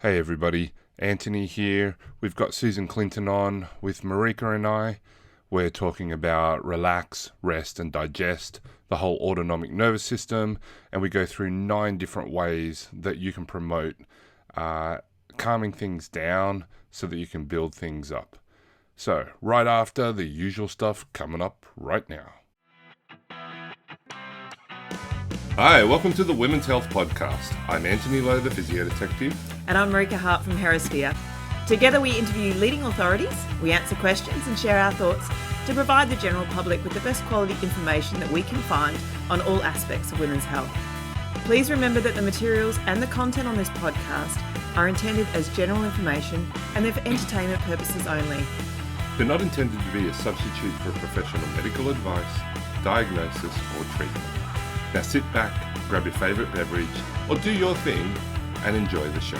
Hey everybody, Anthony here. We've got Susan Clinton on with Marika and I. We're talking about relax, rest and digest, the whole autonomic nervous system, and we go through 9 different ways that you can promote calming things down so that you can build things up. So, right after the usual stuff coming up right now. Hi, welcome to the Women's Health Podcast. I'm Anthony Lowe, the physiotherapist. And I'm Marika Hart from Herasphere. Together we interview leading authorities, we answer questions and share our thoughts to provide the general public with the best quality information that we can find on all aspects of women's health. Please remember that the materials and the content on this podcast are intended as general information and they're for entertainment purposes only. They're not intended to be a substitute for professional medical advice, diagnosis or treatment. Now sit back, grab your favourite beverage, or do your thing and enjoy the show.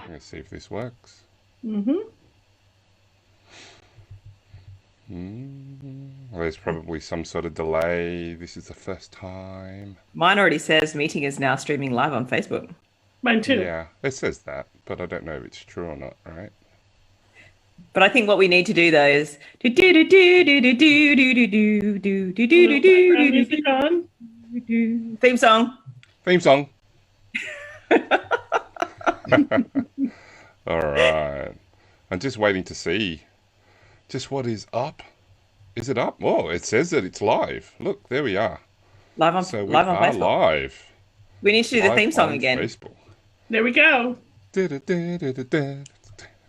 Let's see if this works. Well, there's probably some sort of delay. This is the first time. Mine already says meeting is now streaming live on Facebook. Mine too. Yeah, it says that, but I don't know if it's true or not, right? But I think what we need to do though is theme song. Theme song. All right. I'm just waiting to see just what is up. Is it up? Oh, it says that it's live. Look, there we are. Live on So we live on are Facebook. live. We need to do the Live theme song on again. Facebook. There we go. Do do do do do do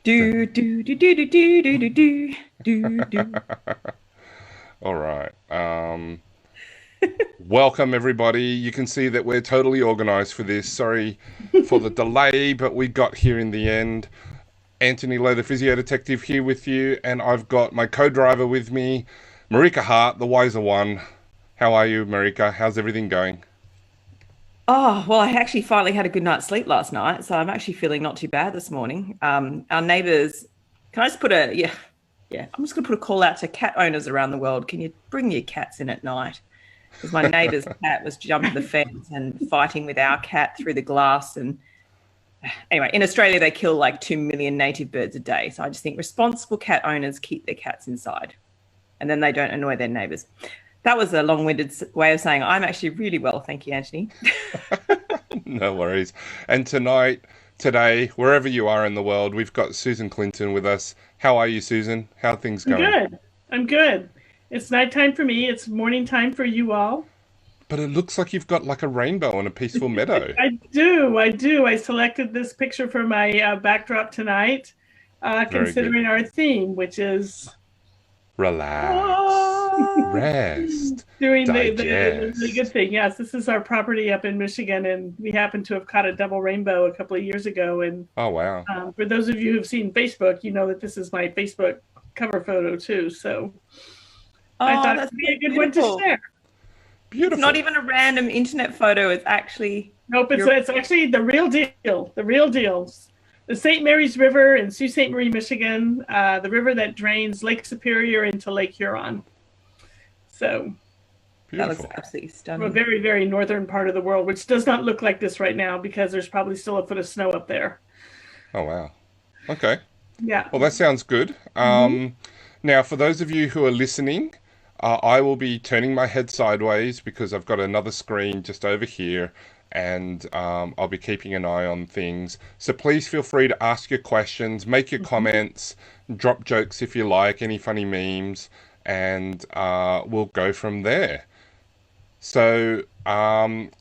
do do do do. All right. Welcome everybody. You can see that we're totally organized for this. Sorry for the delay, but we got here in the end. Anthony Lowe, the physio detective, here with you, and I've got my co-driver with me, Marika Hart, the wiser one. How are you, Marika? How's everything going? Oh, well, I actually finally had a good night's sleep last night, so I'm actually feeling not too bad this morning. Our neighbours, can I just put I'm just going to put a call out to cat owners around the world. Can you bring your cats in at night? Because my neighbour's cat was jumping the fence and fighting with our cat through the glass. And anyway, in Australia, they kill like 2 million native birds a day. So I just think responsible cat owners keep their cats inside and then they don't annoy their neighbours. That was a long-winded way of saying I'm actually really well. Thank you, Anthony. No worries. And today, wherever you are in the world, we've got Susan Clinton with us. How are you, Susan? How are things going? I'm good. It's nighttime for me. It's morning time for you all. But it looks like you've got like a rainbow on a peaceful meadow. I do. I selected this picture for my backdrop tonight, considering our theme, which is relax, rest, doing digest. the good thing. Yes, this is our property up in Michigan, and we happened to have caught a double rainbow a couple of years ago. And oh wow! For those of you who've seen Facebook, you know that this is my Facebook cover photo too. So I thought it'd be a good one to share. Beautiful. It's not even a random internet photo. It's actually it's actually the real deal. The real deal. The St. Mary's River in Sault Ste. Marie, Michigan, the river that drains Lake Superior into Lake Huron. So beautiful. That looks absolutely from a stunning. very, very northern part of the world, which does not look like this right now because there's probably still a foot of snow up there. Oh wow. Okay. Yeah. Well, that sounds good. Now, for those of you who are listening, I will be turning my head sideways because I've got another screen just over here. And I'll be keeping an eye on things. So please feel free to ask your questions, make your comments, drop jokes if you like, any funny memes, and we'll go from there. So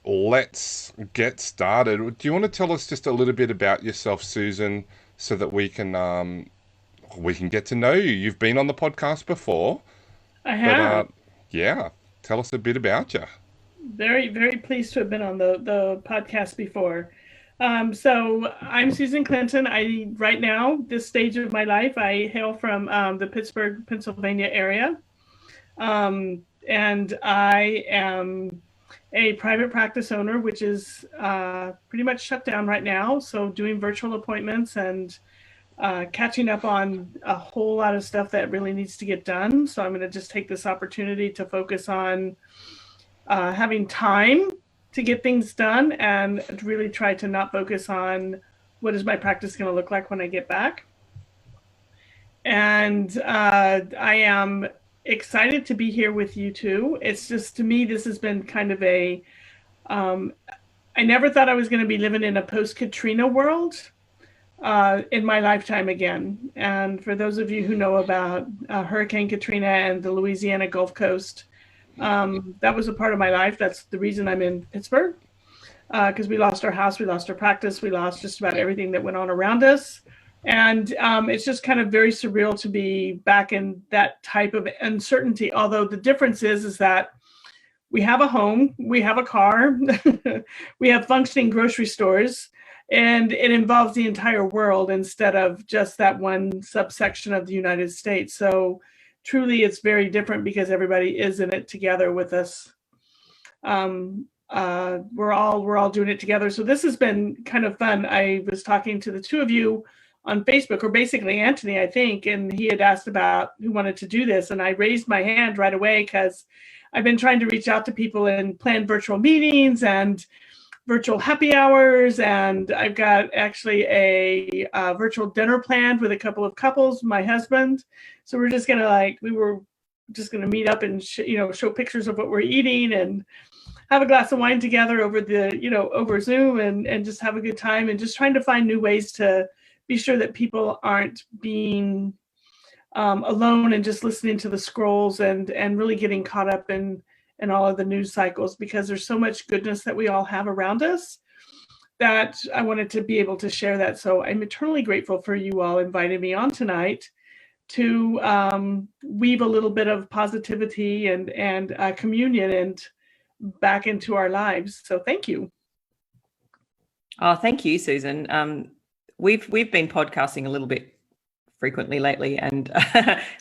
let's get started. Do you want to tell us just a little bit about yourself, Susan, so that we can get to know you? You've been on the podcast before. I have. But, yeah, tell us a bit about you. Very, very pleased to have been on the podcast before. So I'm Susan Clinton. Right now, this stage of my life, I hail from the Pittsburgh, Pennsylvania area. And I am a private practice owner, which is pretty much shut down right now. So doing virtual appointments and catching up on a whole lot of stuff that really needs to get done. So I'm going to just take this opportunity to focus on having time to get things done and to really try to not focus on what is my practice going to look like when I get back. And I am excited to be here with you too. It's just, to me, this has been kind of a, I never thought I was going to be living in a post-Katrina world in my lifetime again. And for those of you who know about Hurricane Katrina and the Louisiana Gulf Coast, that was a part of my life. That's the reason I'm in Pittsburgh, because we lost our house, we lost our practice, we lost just about everything that went on around us. And it's just kind of very surreal to be back in that type of uncertainty. Although the difference is that we have a home, we have a car, we have functioning grocery stores, and it involves the entire world instead of just that one subsection of the United States. So truly it's very different because everybody is in it together with us. We're all doing it together. So this has been kind of fun. I was talking to the two of you on Facebook, or basically Anthony, I think, and he had asked about who wanted to do this. And I raised my hand right away because I've been trying to reach out to people and plan virtual meetings and virtual happy hours. And I've got actually a virtual dinner planned with a couple of couples, my husband. So we're just we were just going to meet up and show pictures of what we're eating and have a glass of wine together over over Zoom and just have a good time, and just trying to find new ways to be sure that people aren't being alone and just listening to the scrolls and really getting caught up in all of the news cycles, because there's so much goodness that we all have around us that I wanted to be able to share that. So I'm eternally grateful for you all inviting me on tonight to weave a little bit of positivity and communion and back into our lives. So thank you. Oh, thank you, Susan. We've been podcasting a little bit frequently lately and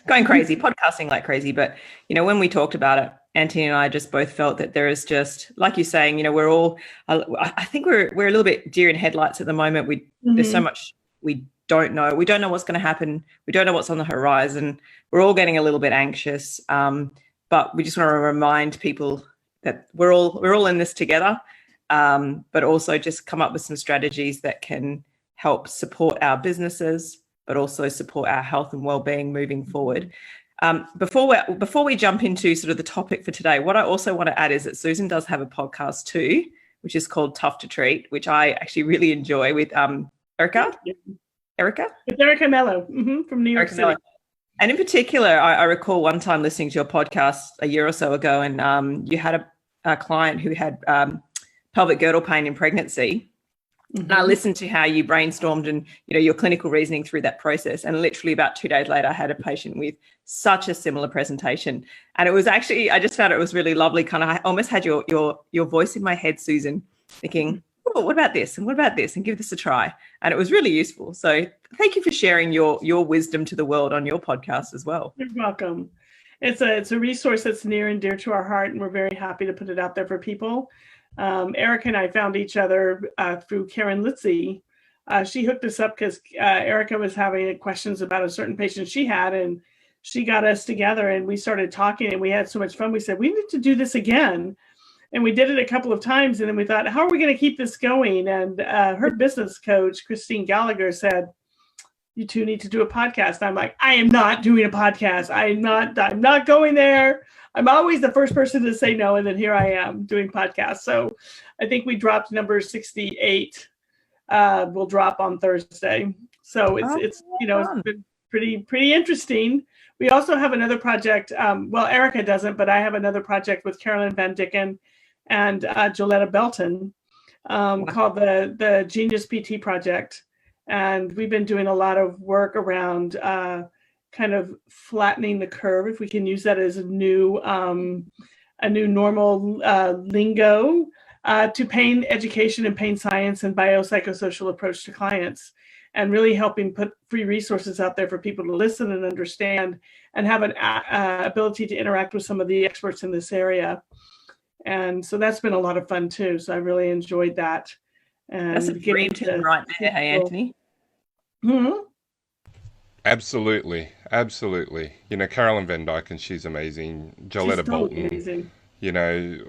going crazy, podcasting like crazy. But, when we talked about it, Anthony and I just both felt that there is just, like you're saying, we're all, I think we're a little bit deer in headlights at the moment. There's so much we don't know. We don't know what's going to happen. We don't know what's on the horizon. We're all getting a little bit anxious. But we just want to remind people that we're all in this together, but also just come up with some strategies that can help support our businesses, but also support our health and well-being moving forward. Before we jump into sort of the topic for today, what I also want to add is that Susan does have a podcast too, which is called Tough to Treat, which I actually really enjoy with Erica. It's Erica Mello from New York City. Mello. And in particular, I recall one time listening to your podcast a year or so ago, and you had a client who had pelvic girdle pain in pregnancy. And I listened to how you brainstormed and, your clinical reasoning through that process. And literally about 2 days later, I had a patient with such a similar presentation. And it was actually, I just found it was really lovely. I almost had your voice in my head, Susan, thinking, oh, what about this? And what about this? And give this a try. And it was really useful. So thank you for sharing your wisdom to the world on your podcast as well. You're welcome. It's a resource that's near and dear to our heart, and we're very happy to put it out there for people. Erica and I found each other through Karen Litzy. She hooked us up because Erica was having questions about a certain patient she had, and she got us together and we started talking and we had so much fun. We said, we need to do this again. And we did it a couple of times, and then we thought, how are we going to keep this going? And her business coach, Christine Gallagher, said, you two need to do a podcast. And I'm like, I am not doing a podcast. I'm not going there. I'm always the first person to say no, and then here I am doing podcasts. So I think we dropped number 68. We'll drop on Thursday. So it's been pretty interesting. We also have another project. Well, Erica doesn't, but I have another project with Carolyn Van Dicken and Joletta Belton called the Genius PT Project. And we've been doing a lot of work around kind of flattening the curve, if we can use that as a new normal lingo, to pain education and pain science and biopsychosocial approach to clients, and really helping put free resources out there for people to listen and understand and have an ability to interact with some of the experts in this area. And so that's been a lot of fun too. So I really enjoyed that. And that's a dream team right there, hey, Anthony. Absolutely. Carolyn Van Dyken, she's amazing. Joletta Bolton, amazing.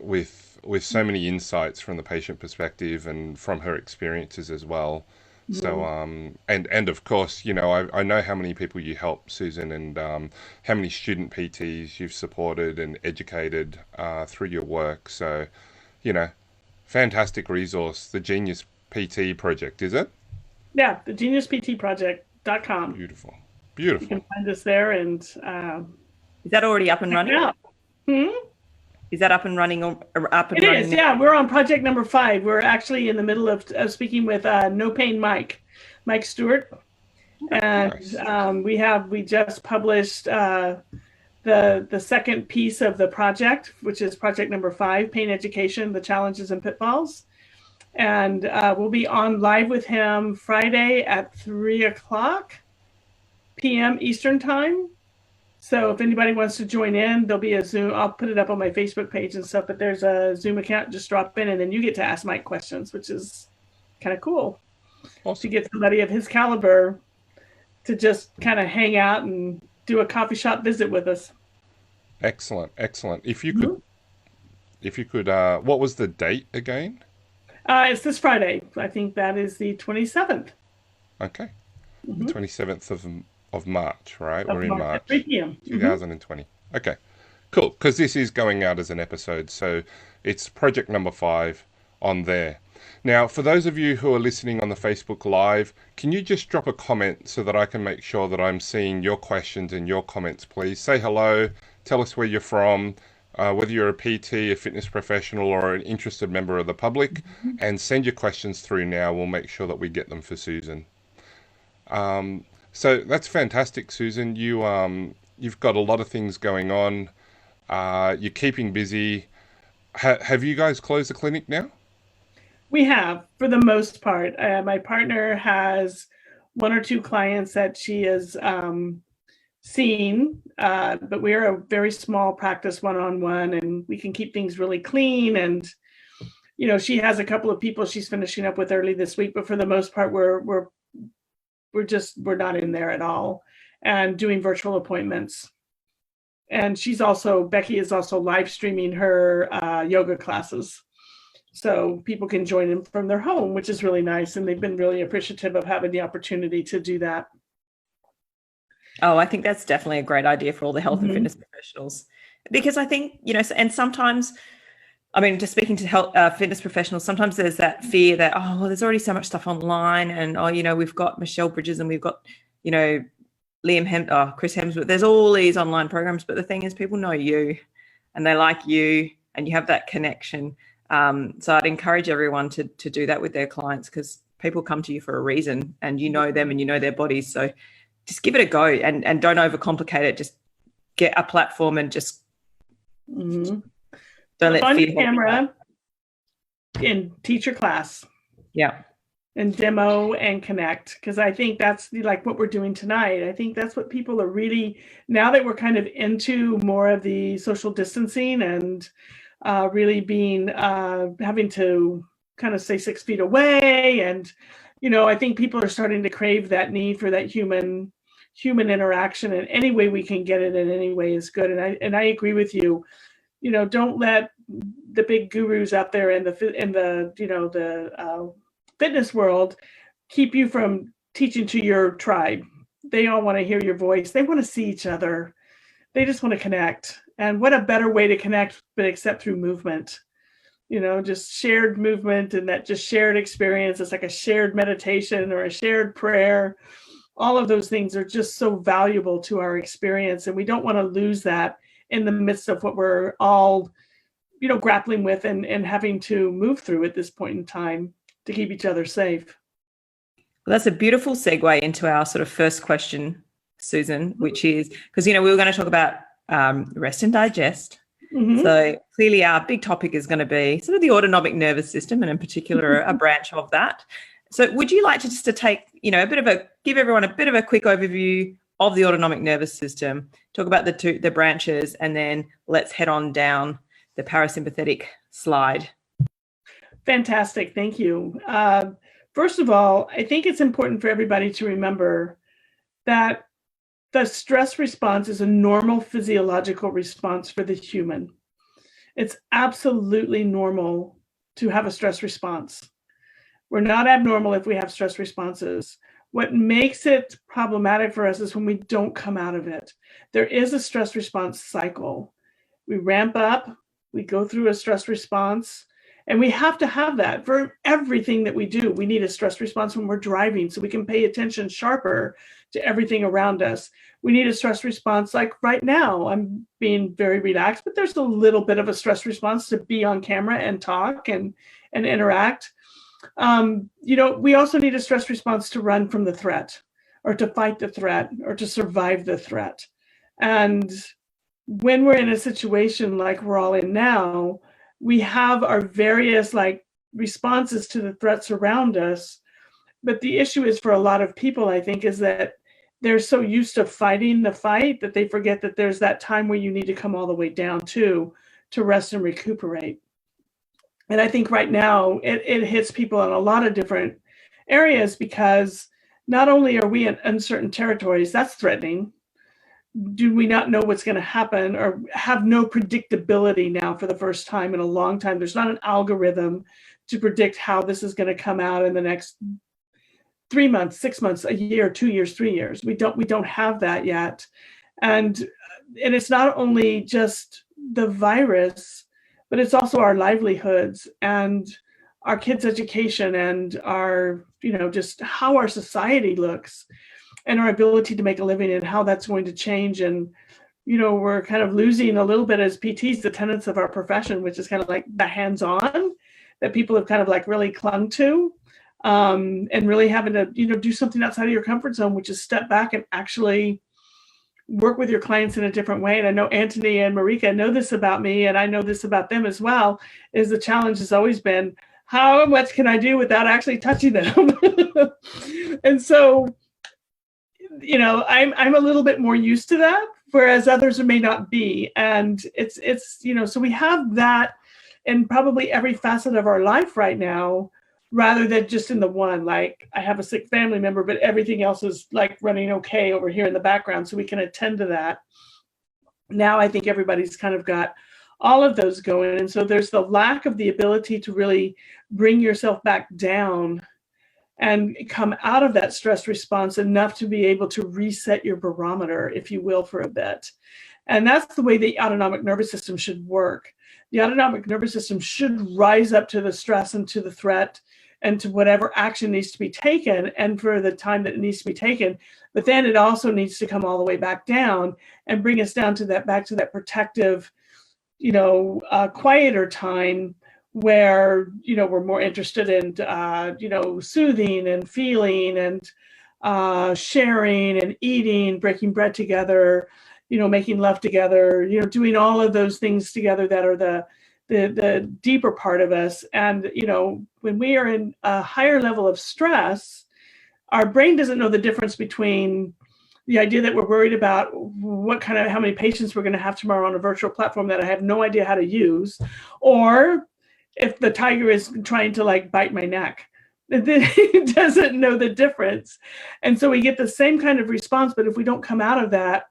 with with so many insights from the patient perspective and from her experiences as well. So, and of course, I know how many people you help, Susan, and how many student PTs you've supported and educated through your work. So, fantastic resource, the Genius PT project, is it? Yeah, the geniusPTproject.com. Beautiful. You Beautiful. can find us there and Is that already up and running? yeah. Is that up and running or up and It running? is, yeah. We're on project number 5. We're actually in the middle of speaking with No Pain Mike Stewart, and Nice. we just published the second piece of the project, which is project number 5, Pain Education: The Challenges and Pitfalls, and we'll be on live with him Friday at 3:00 p.m. Eastern Time. So if anybody wants to join in, there'll be a Zoom. I'll put it up on my Facebook page and stuff, but there's a Zoom account. Just drop in and then you get to ask Mike questions, which is kind of cool Awesome. to get somebody of his caliber to just kind of hang out and do a coffee shop visit with us. Excellent. Excellent. If you could, what was the date again? It's this Friday. I think that is the 27th. Okay. The 27th of March, right? We're in March. At 3 p.m. 2020. Okay, cool. Because this is going out as an episode, so it's project number 5 on there. Now, for those of you who are listening on the Facebook Live, can you just drop a comment so that I can make sure that I'm seeing your questions and your comments, please? Say hello, tell us where you're from, whether you're a PT, a fitness professional, or an interested member of the public, and send your questions through now. We'll make sure that we get them for Susan. So that's fantastic, Susan. You've got a lot of things going on. You're keeping busy. Have you guys closed the clinic now? We have, for the most part. My partner has 1 or 2 clients that she has seen, but we're a very small practice, one-on-one, and we can keep things really clean. And she has a couple of people she's finishing up with early this week, but for the most part, we're not in there at all, and doing virtual appointments. And Becky is also live streaming her yoga classes, so people can join in from their home, which is really nice. And they've been really appreciative of having the opportunity to do that. Oh, I think that's definitely a great idea for all the health and fitness professionals, because I think, and sometimes, I mean, just speaking to health fitness professionals, sometimes there's that fear that, oh, well, there's already so much stuff online, and we've got Michelle Bridges and we've got, Chris Hemsworth. There's all these online programs, but the thing is, people know you, and they like you, and you have that connection. So I'd encourage everyone to do that with their clients, because people come to you for a reason, and you know them and you know their bodies. So just give it a go, and don't overcomplicate it. Just get a platform and just don't let on fear your camera and teach your class. Yeah. And demo and connect, because I think that's like what we're doing tonight. I think that's what people are really, now that we're kind of into more of the social distancing and really being having to kind of stay 6 feet away, and I think people are starting to crave that need for that human interaction, and any way we can get it in any way is good. And I agree with you. Don't let the big gurus out there in the fitness world keep you from teaching to your tribe. They all want to hear your voice. They want to see each other. They just want to connect. And what a better way to connect but except through movement. Just shared movement, and that just shared experience. It's like a shared meditation or a shared prayer. All of those things are just so valuable to our experience, and we don't want to lose that in the midst of what we're all grappling with and having to move through at this point in time to keep each other safe. Well, that's a beautiful segue into our sort of first question, Susan, which is, because, we were going to talk about rest and digest. So clearly our big topic is going to be sort of the autonomic nervous system, and in particular a branch of that. So would you like to just take, give everyone a bit of a quick overview of the autonomic nervous system, talk about the branches, and then let's head on down the parasympathetic slide. Fantastic. Thank you. First of all, I think it's important for everybody to remember that the stress response is a normal physiological response for the human. It's absolutely normal to have a stress response. We're not abnormal if we have stress responses. What makes it problematic for us is when we don't come out of it. There is a stress response cycle. We ramp up, we go through a stress response, and we have to have that for everything that we do. We need a stress response when we're driving so we can pay attention sharper to everything around us. We need a stress response like right now. I'm being very relaxed, but there's a little bit of a stress response to be on camera and talk and interact. We also need a stress response to run from the threat or to fight the threat or to survive the threat. And when we're in a situation like we're all in now, we have our various responses to the threats around us. But the issue is for a lot of people, I think, is that they're so used to fighting the fight that they forget that there's that time where you need to come all the way down to rest and recuperate. And I think right now it hits people in a lot of different areas because not only are we in uncertain territories, that's threatening. Do we not know what's going to happen or have no predictability now for the first time in a long time? There's not an algorithm to predict how this is going to come out in the next 3 months, 6 months, a year, 2 years, 3 years. We don't have that yet. And it's not only just the virus, but it's also our livelihoods and our kids' education and our, just how our society looks and our ability to make a living and how that's going to change. And, we're kind of losing a little bit as PTs, the tenets of our profession, which is kind of like the hands-on that people have kind of really clung to, and really having to, do something outside of your comfort zone, which is step back and actually work with your clients in a different way. And I know Anthony and Marika know this about me, and I know this about them as well, is the challenge has always been, how much can I do without actually touching them? And so, I'm a little bit more used to that, whereas others may not be. And it's so we have that in probably every facet of our life right now, rather than just in the one, like I have a sick family member, but everything else is running okay over here in the background, so we can attend to that. Now I think everybody's kind of got all of those going. And so there's the lack of the ability to really bring yourself back down and come out of that stress response enough to be able to reset your barometer, if you will, for a bit. And that's the way the autonomic nervous system should work. The autonomic nervous system should rise up to the stress and to the threat and to whatever action needs to be taken, and for the time that it needs to be taken. But then it also needs to come all the way back down and bring us down to that, back to that protective, quieter time where, we're more interested in, soothing and feeling and sharing and eating, breaking bread together, making love together, doing all of those things together that are the deeper part of us. And, when we are in a higher level of stress, our brain doesn't know the difference between the idea that we're worried about how many patients we're going to have tomorrow on a virtual platform that I have no idea how to use, or if the tiger is trying to bite my neck. It doesn't know the difference. And so we get the same kind of response, but if we don't come out of that,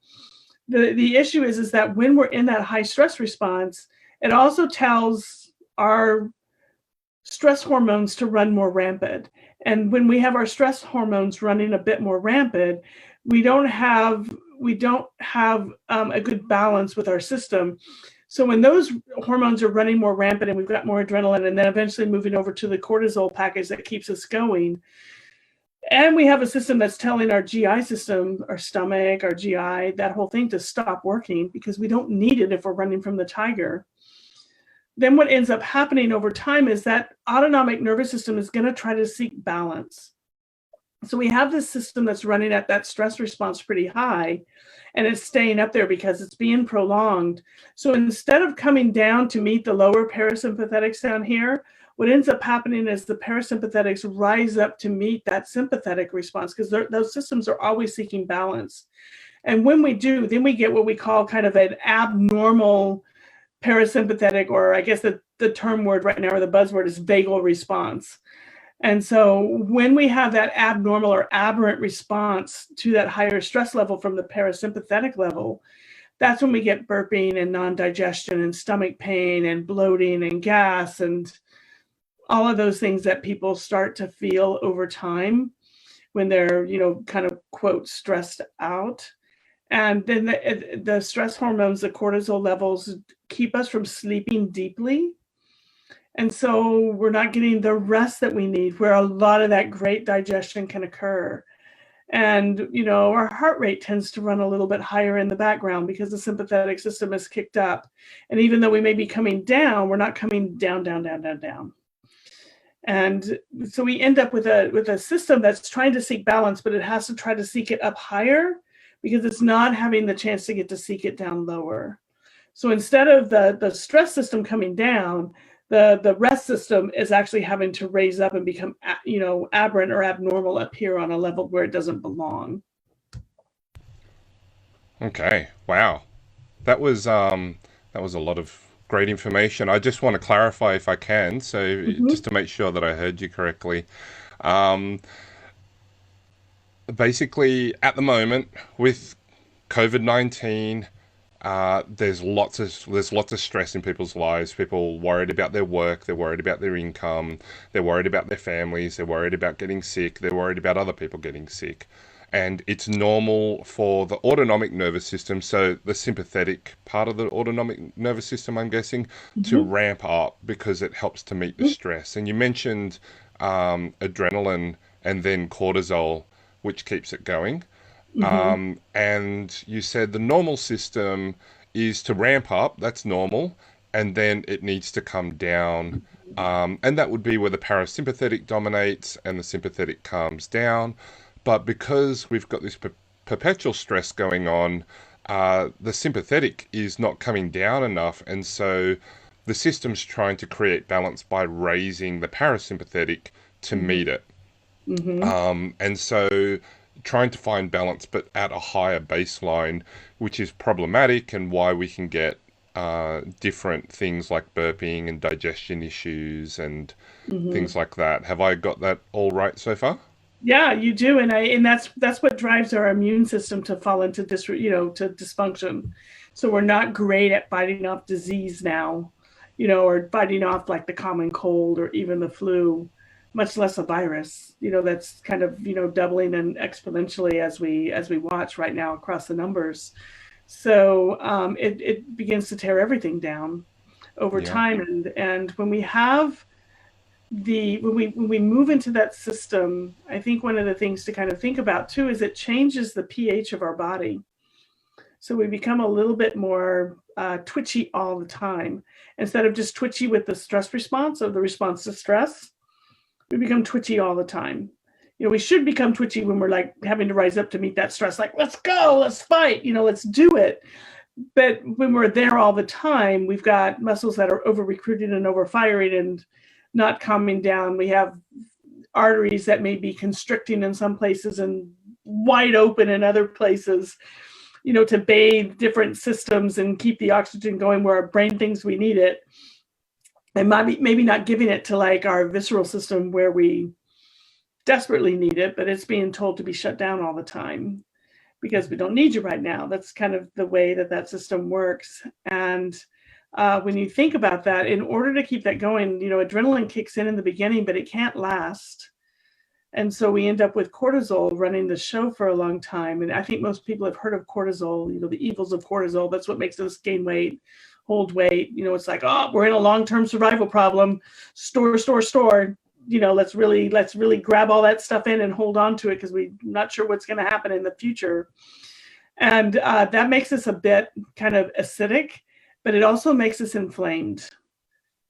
the issue is that when we're in that high stress response, it also tells our stress hormones to run more rampant. And when we have our stress hormones running a bit more rampant, we don't have a good balance with our system. So when those hormones are running more rampant and we've got more adrenaline, and then eventually moving over to the cortisol package that keeps us going, and we have a system that's telling our GI system, our stomach, our GI, that whole thing to stop working because we don't need it if we're running from the tiger, then what ends up happening over time is that autonomic nervous system is going to try to seek balance. So we have this system that's running at that stress response pretty high, and it's staying up there because it's being prolonged. So instead of coming down to meet the lower parasympathetics down here, what ends up happening is the parasympathetics rise up to meet that sympathetic response, because those systems are always seeking balance. And when we do, then we get what we call kind of an abnormal parasympathetic, or I guess the term word right now, or the buzzword, is vagal response. And so when we have that abnormal or aberrant response to that higher stress level from the parasympathetic level, that's when we get burping and non-digestion and stomach pain and bloating and gas and all of those things that people start to feel over time when they're, kind of quote stressed out. And then the stress hormones, the cortisol levels, keep us from sleeping deeply. And so we're not getting the rest that we need, where a lot of that great digestion can occur. And, our heart rate tends to run a little bit higher in the background because the sympathetic system is kicked up. And even though we may be coming down, we're not coming down, down, down, down, down. And so we end up with a system that's trying to seek balance, but it has to try to seek it up higher because it's not having the chance to get to seek it down lower. So instead of the stress system coming down, the rest system is actually having to raise up and become, aberrant or abnormal up here on a level where it doesn't belong. Okay. Wow. That was a lot of great information. I just want to clarify if I can, so just to make sure that I heard you correctly. Um, Basically, at the moment with COVID-19, there's lots of stress in people's lives. People worried about their work, they're worried about their income, they're worried about their families, they're worried about getting sick, they're worried about other people getting sick. And it's normal for the autonomic nervous system, so the sympathetic part of the autonomic nervous system, I'm guessing, to ramp up because it helps to meet the stress. And you mentioned adrenaline and then cortisol, which keeps it going. And you said the normal system is to ramp up, that's normal, and then it needs to come down. And that would be where the parasympathetic dominates and the sympathetic calms down. But because we've got this perpetual stress going on, the sympathetic is not coming down enough. And so the system's trying to create balance by raising the parasympathetic to meet it. And so trying to find balance, but at a higher baseline, which is problematic and why we can get different things like burping and digestion issues and things like that. Have I got that all right so far? Yeah, you do, and that's what drives our immune system to fall into to dysfunction. So we're not great at fighting off disease now, or fighting off like the common cold or even the flu, much less a virus. That's kind of doubling and exponentially as we watch right now across the numbers. So it begins to tear everything down over time, and when we have when we move into that system, I think one of the things to kind of think about too is it changes the pH of our body. So we become a little bit more twitchy all the time. Instead of just twitchy with the stress response or the response to stress, we become twitchy all the time. We should become twitchy when we're like having to rise up to meet that stress, like, let's go, let's fight, let's do it. But when we're there all the time, we've got muscles that are over recruited and over firing and not calming down. We have arteries that may be constricting in some places and wide open in other places, to bathe different systems and keep the oxygen going where our brain thinks we need it. And maybe not giving it to like our visceral system where we desperately need it, but it's being told to be shut down all the time because we don't need you right now. That's kind of the way that system works. And when you think about that, in order to keep that going, adrenaline kicks in the beginning, but it can't last. And so we end up with cortisol running the show for a long time. And I think most people have heard of cortisol, the evils of cortisol. That's what makes us gain weight, hold weight. It's like, oh, we're in a long-term survival problem. Store. Let's really grab all that stuff in and hold on to it because we're not sure what's going to happen in the future. And that makes us a bit kind of acidic, but it also makes us inflamed.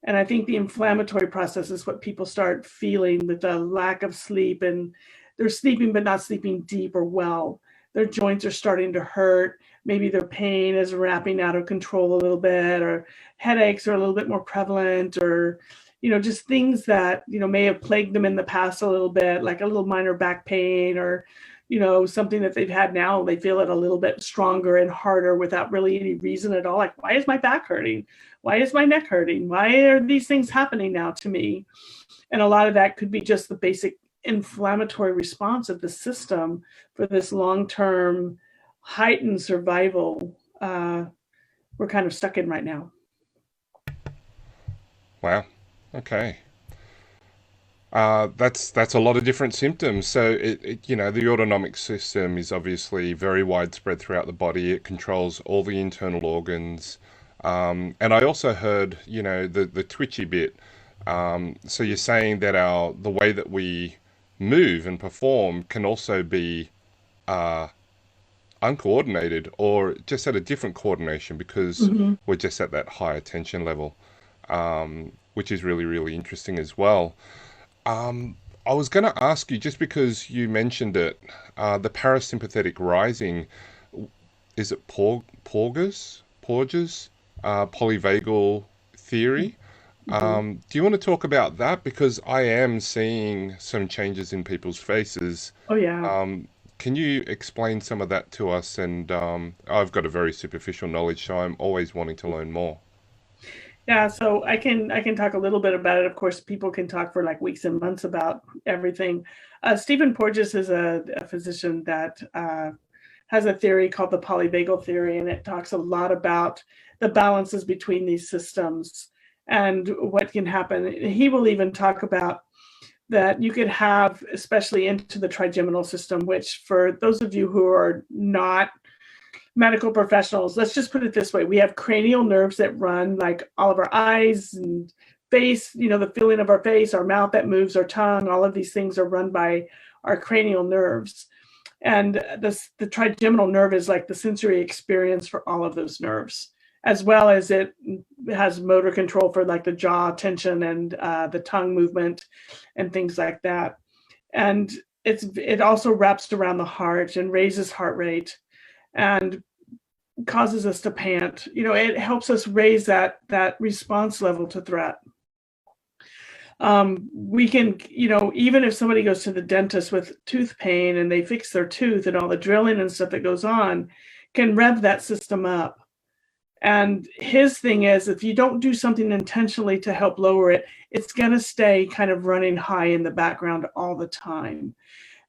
And I think the inflammatory process is what people start feeling with the lack of sleep, and they're sleeping but not sleeping deep or well. Their joints are starting to hurt. Maybe their pain is wrapping out of control a little bit, or headaches are a little bit more prevalent, or just things that may have plagued them in the past a little bit, like a little minor back pain, or something that they've had now, they feel it a little bit stronger and harder without really any reason at all. Like, why is my back hurting? Why is my neck hurting? Why are these things happening now to me? And a lot of that could be just the basic inflammatory response of the system for this long-term heightened survival we're kind of stuck in right now. Wow. Okay. That's a lot of different symptoms. So the autonomic system is obviously very widespread throughout the body. It controls all the internal organs. And I also heard, the twitchy bit. So you're saying that the way that we move and perform can also be uncoordinated or just at a different coordination because we're just at that high attention level, which is really, really interesting as well. I was going to ask you, just because you mentioned it, the parasympathetic rising, is it Porges, polyvagal theory? Do you want to talk about that? Because I am seeing some changes in people's faces. Oh yeah. Can you explain some of that to us? And I've got a very superficial knowledge, so I'm always wanting to learn more. Yeah, so I can talk a little bit about it. Of course, people can talk for like weeks and months about everything. Stephen Porges is a physician that has a theory called the polyvagal theory, and it talks a lot about the balances between these systems and what can happen. He will even talk about that you could have, especially into the trigeminal system, which for those of you who are not medical professionals, let's just put it this way. We have cranial nerves that run like all of our eyes and face, the feeling of our face, our mouth that moves, our tongue, all of these things are run by our cranial nerves. And the trigeminal nerve is like the sensory experience for all of those nerves, as well as it has motor control for like the jaw tension and the tongue movement and things like that. And it also wraps around the heart and raises heart rate and causes us to pant. It helps us raise that response level to threat. We can, even if somebody goes to the dentist with tooth pain and they fix their tooth and all the drilling and stuff that goes on can rev that system up. And his thing is, if you don't do something intentionally to help lower it, it's going to stay kind of running high in the background all the time.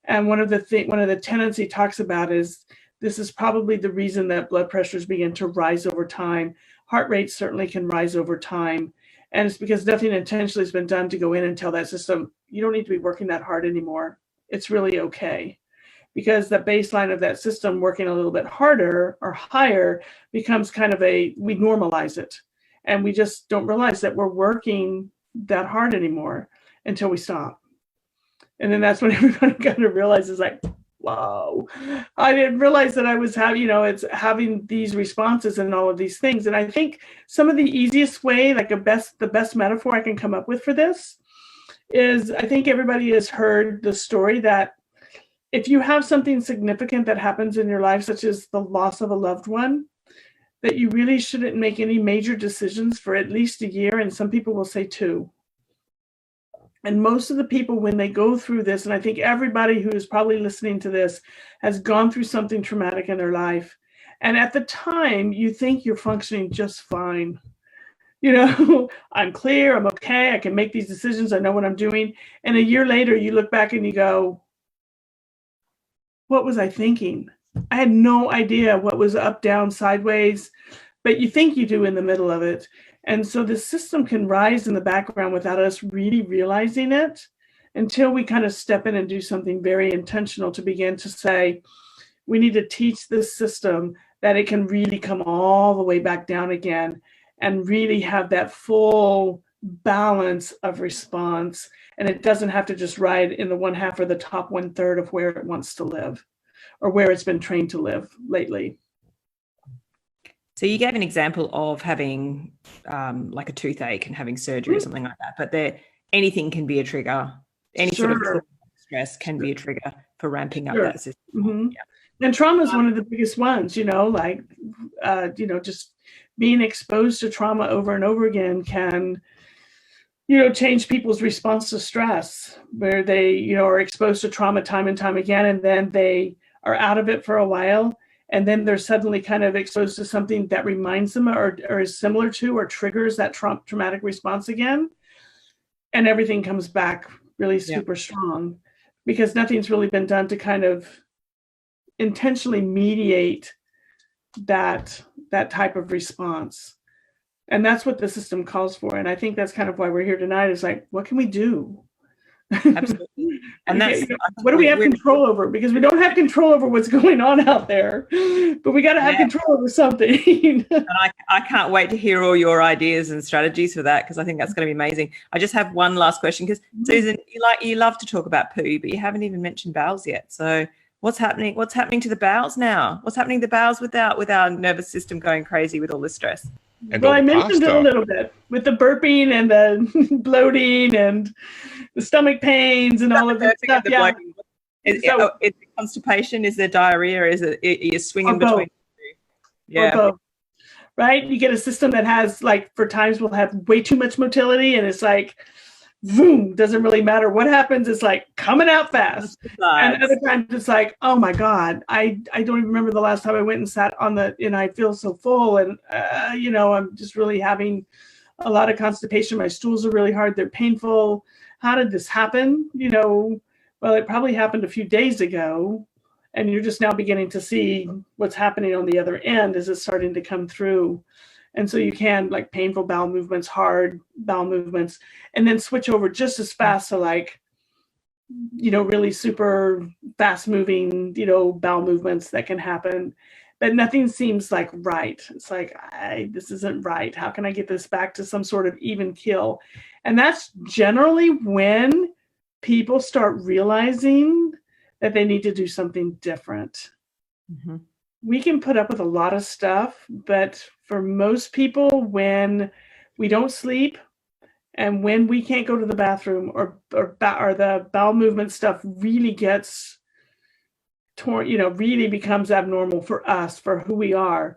And one of the tenets he talks about is this is probably the reason that blood pressures begin to rise over time. Heart rate certainly can rise over time. And it's because nothing intentionally has been done to go in and tell that system, you don't need to be working that hard anymore. It's really okay. Because the baseline of that system working a little bit harder or higher becomes kind of we normalize it. And we just don't realize that we're working that hard anymore until we stop. And then that's when everybody kind of realizes like, wow, I didn't realize that I was having, it's having these responses and all of these things. And I think some of the easiest way, like the best metaphor I can come up with for this is, I think everybody has heard the story that if you have something significant that happens in your life, such as the loss of a loved one, that you really shouldn't make any major decisions for at least a year. And some people will say 2. And most of the people, when they go through this, and I think everybody who is probably listening to this has gone through something traumatic in their life. And at the time, you think you're functioning just fine. I'm clear, I'm okay, I can make these decisions, I know what I'm doing. And a year later, you look back and you go, what was I thinking? I had no idea what was up, down, sideways, but you think you do in the middle of it. And so the system can rise in the background without us really realizing it until we kind of step in and do something very intentional to begin to say, we need to teach this system that it can really come all the way back down again and really have that full balance of response. And it doesn't have to just ride in the 1/2 or the top 1/3 of where it wants to live or where it's been trained to live lately. So you gave an example of having like a toothache and having surgery or something like that, but anything can be a trigger. Any sort of stress can be a trigger for ramping up that system. Mm-hmm. Yeah. And trauma is one of the biggest ones, just being exposed to trauma over and over again can, change people's response to stress, where they, are exposed to trauma time and time again, and then they are out of it for a while. And then they're suddenly kind of exposed to something that reminds them or is similar to or triggers that traumatic response again. And everything comes back really super strong because nothing's really been done to kind of intentionally mediate that that type of response. And that's what the system calls for. And I think that's kind of why we're here tonight, is like, what can we do? Absolutely. And that's, what do we have control over? Because we don't have control over what's going on out there, but we got to have control over something. And I can't wait to hear all your ideas and strategies for that, because I think that's going to be amazing. I just have one last question, because Susan, you love to talk about poo, but you haven't even mentioned bowels yet. So what's happening to the bowels now? What's happening to the bowels with our nervous system going crazy with all the stress? Well, I mentioned it a little bit with the burping and the bloating and the stomach pains and all of that stuff. Yeah. Is it constipation? Is there diarrhea? Is it you're swinging between? Yeah. Both. Right. You get a system that has, like, for times we'll have way too much motility, and it's like, boom, doesn't really matter what happens. It's like coming out fast. And other times it's like, oh my God, I don't even remember the last time I went and sat on and I feel so full. And, I'm just really having a lot of constipation. My stools are really hard. They're painful. How did this happen? Well, it probably happened a few days ago, and you're just now beginning to see what's happening on the other end as it's starting to come through. And so you can, like, painful bowel movements, hard bowel movements, and then switch over just as fast to, like, really super fast moving, bowel movements that can happen. But nothing seems like right. It's like, this isn't right. How can I get this back to some sort of even keel? And that's generally when people start realizing that they need to do something different. Mm-hmm. We can put up with a lot of stuff, but for most people, when we don't sleep and when we can't go to the bathroom or the bowel movement stuff really gets torn, really becomes abnormal for us, for who we are,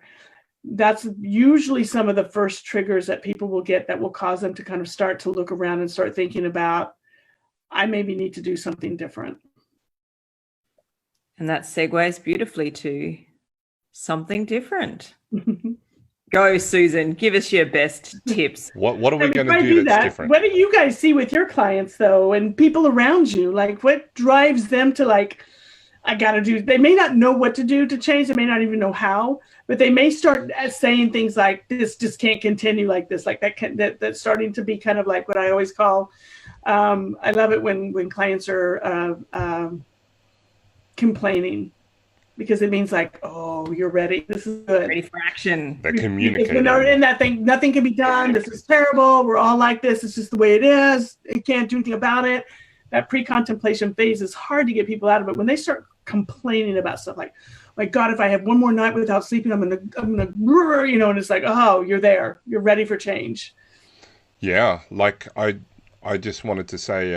that's usually some of the first triggers that people will get that will cause them to kind of start to look around and start thinking about, I maybe need to do something different. And that segues beautifully to something different. Go, Susan, give us your best tips. What are we going to do that's different? What do you guys see with your clients, though, and people around you? Like, what drives them to, like, I got to do? They may not know what to do to change. They may not even know how, but they may start saying things like, this just can't continue like this. Like that's starting to be kind of like what I always call, I love it when clients are complaining, because it means, like, oh, you're ready. This is good. Ready for action. They're communicating. In that thing, nothing can be done. This is terrible. We're all like this. It's just the way it is. You can't do anything about it. That pre-contemplation phase is hard to get people out of it. When they start complaining about stuff like, my God, if I have one more night without sleeping, I'm gonna, and it's like, oh, you're there. You're ready for change. Yeah, like I just wanted to say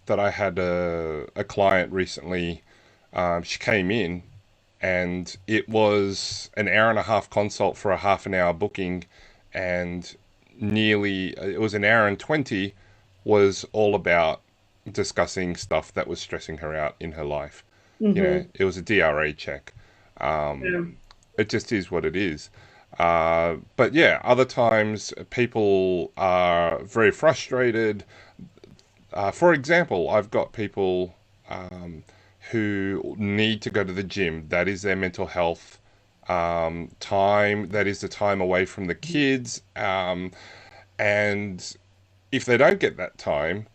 that I had a client recently. She came in, and it was an hour and a half consult for a half an hour booking, and it was an hour and 20 was all about discussing stuff that was stressing her out in her life. Mm-hmm. It was a DRA check. It just is what it is. But yeah, other times people are very frustrated. For example, I've got people who need to go to the gym. That is their mental health time. That is the time away from the kids. And if they don't get that time,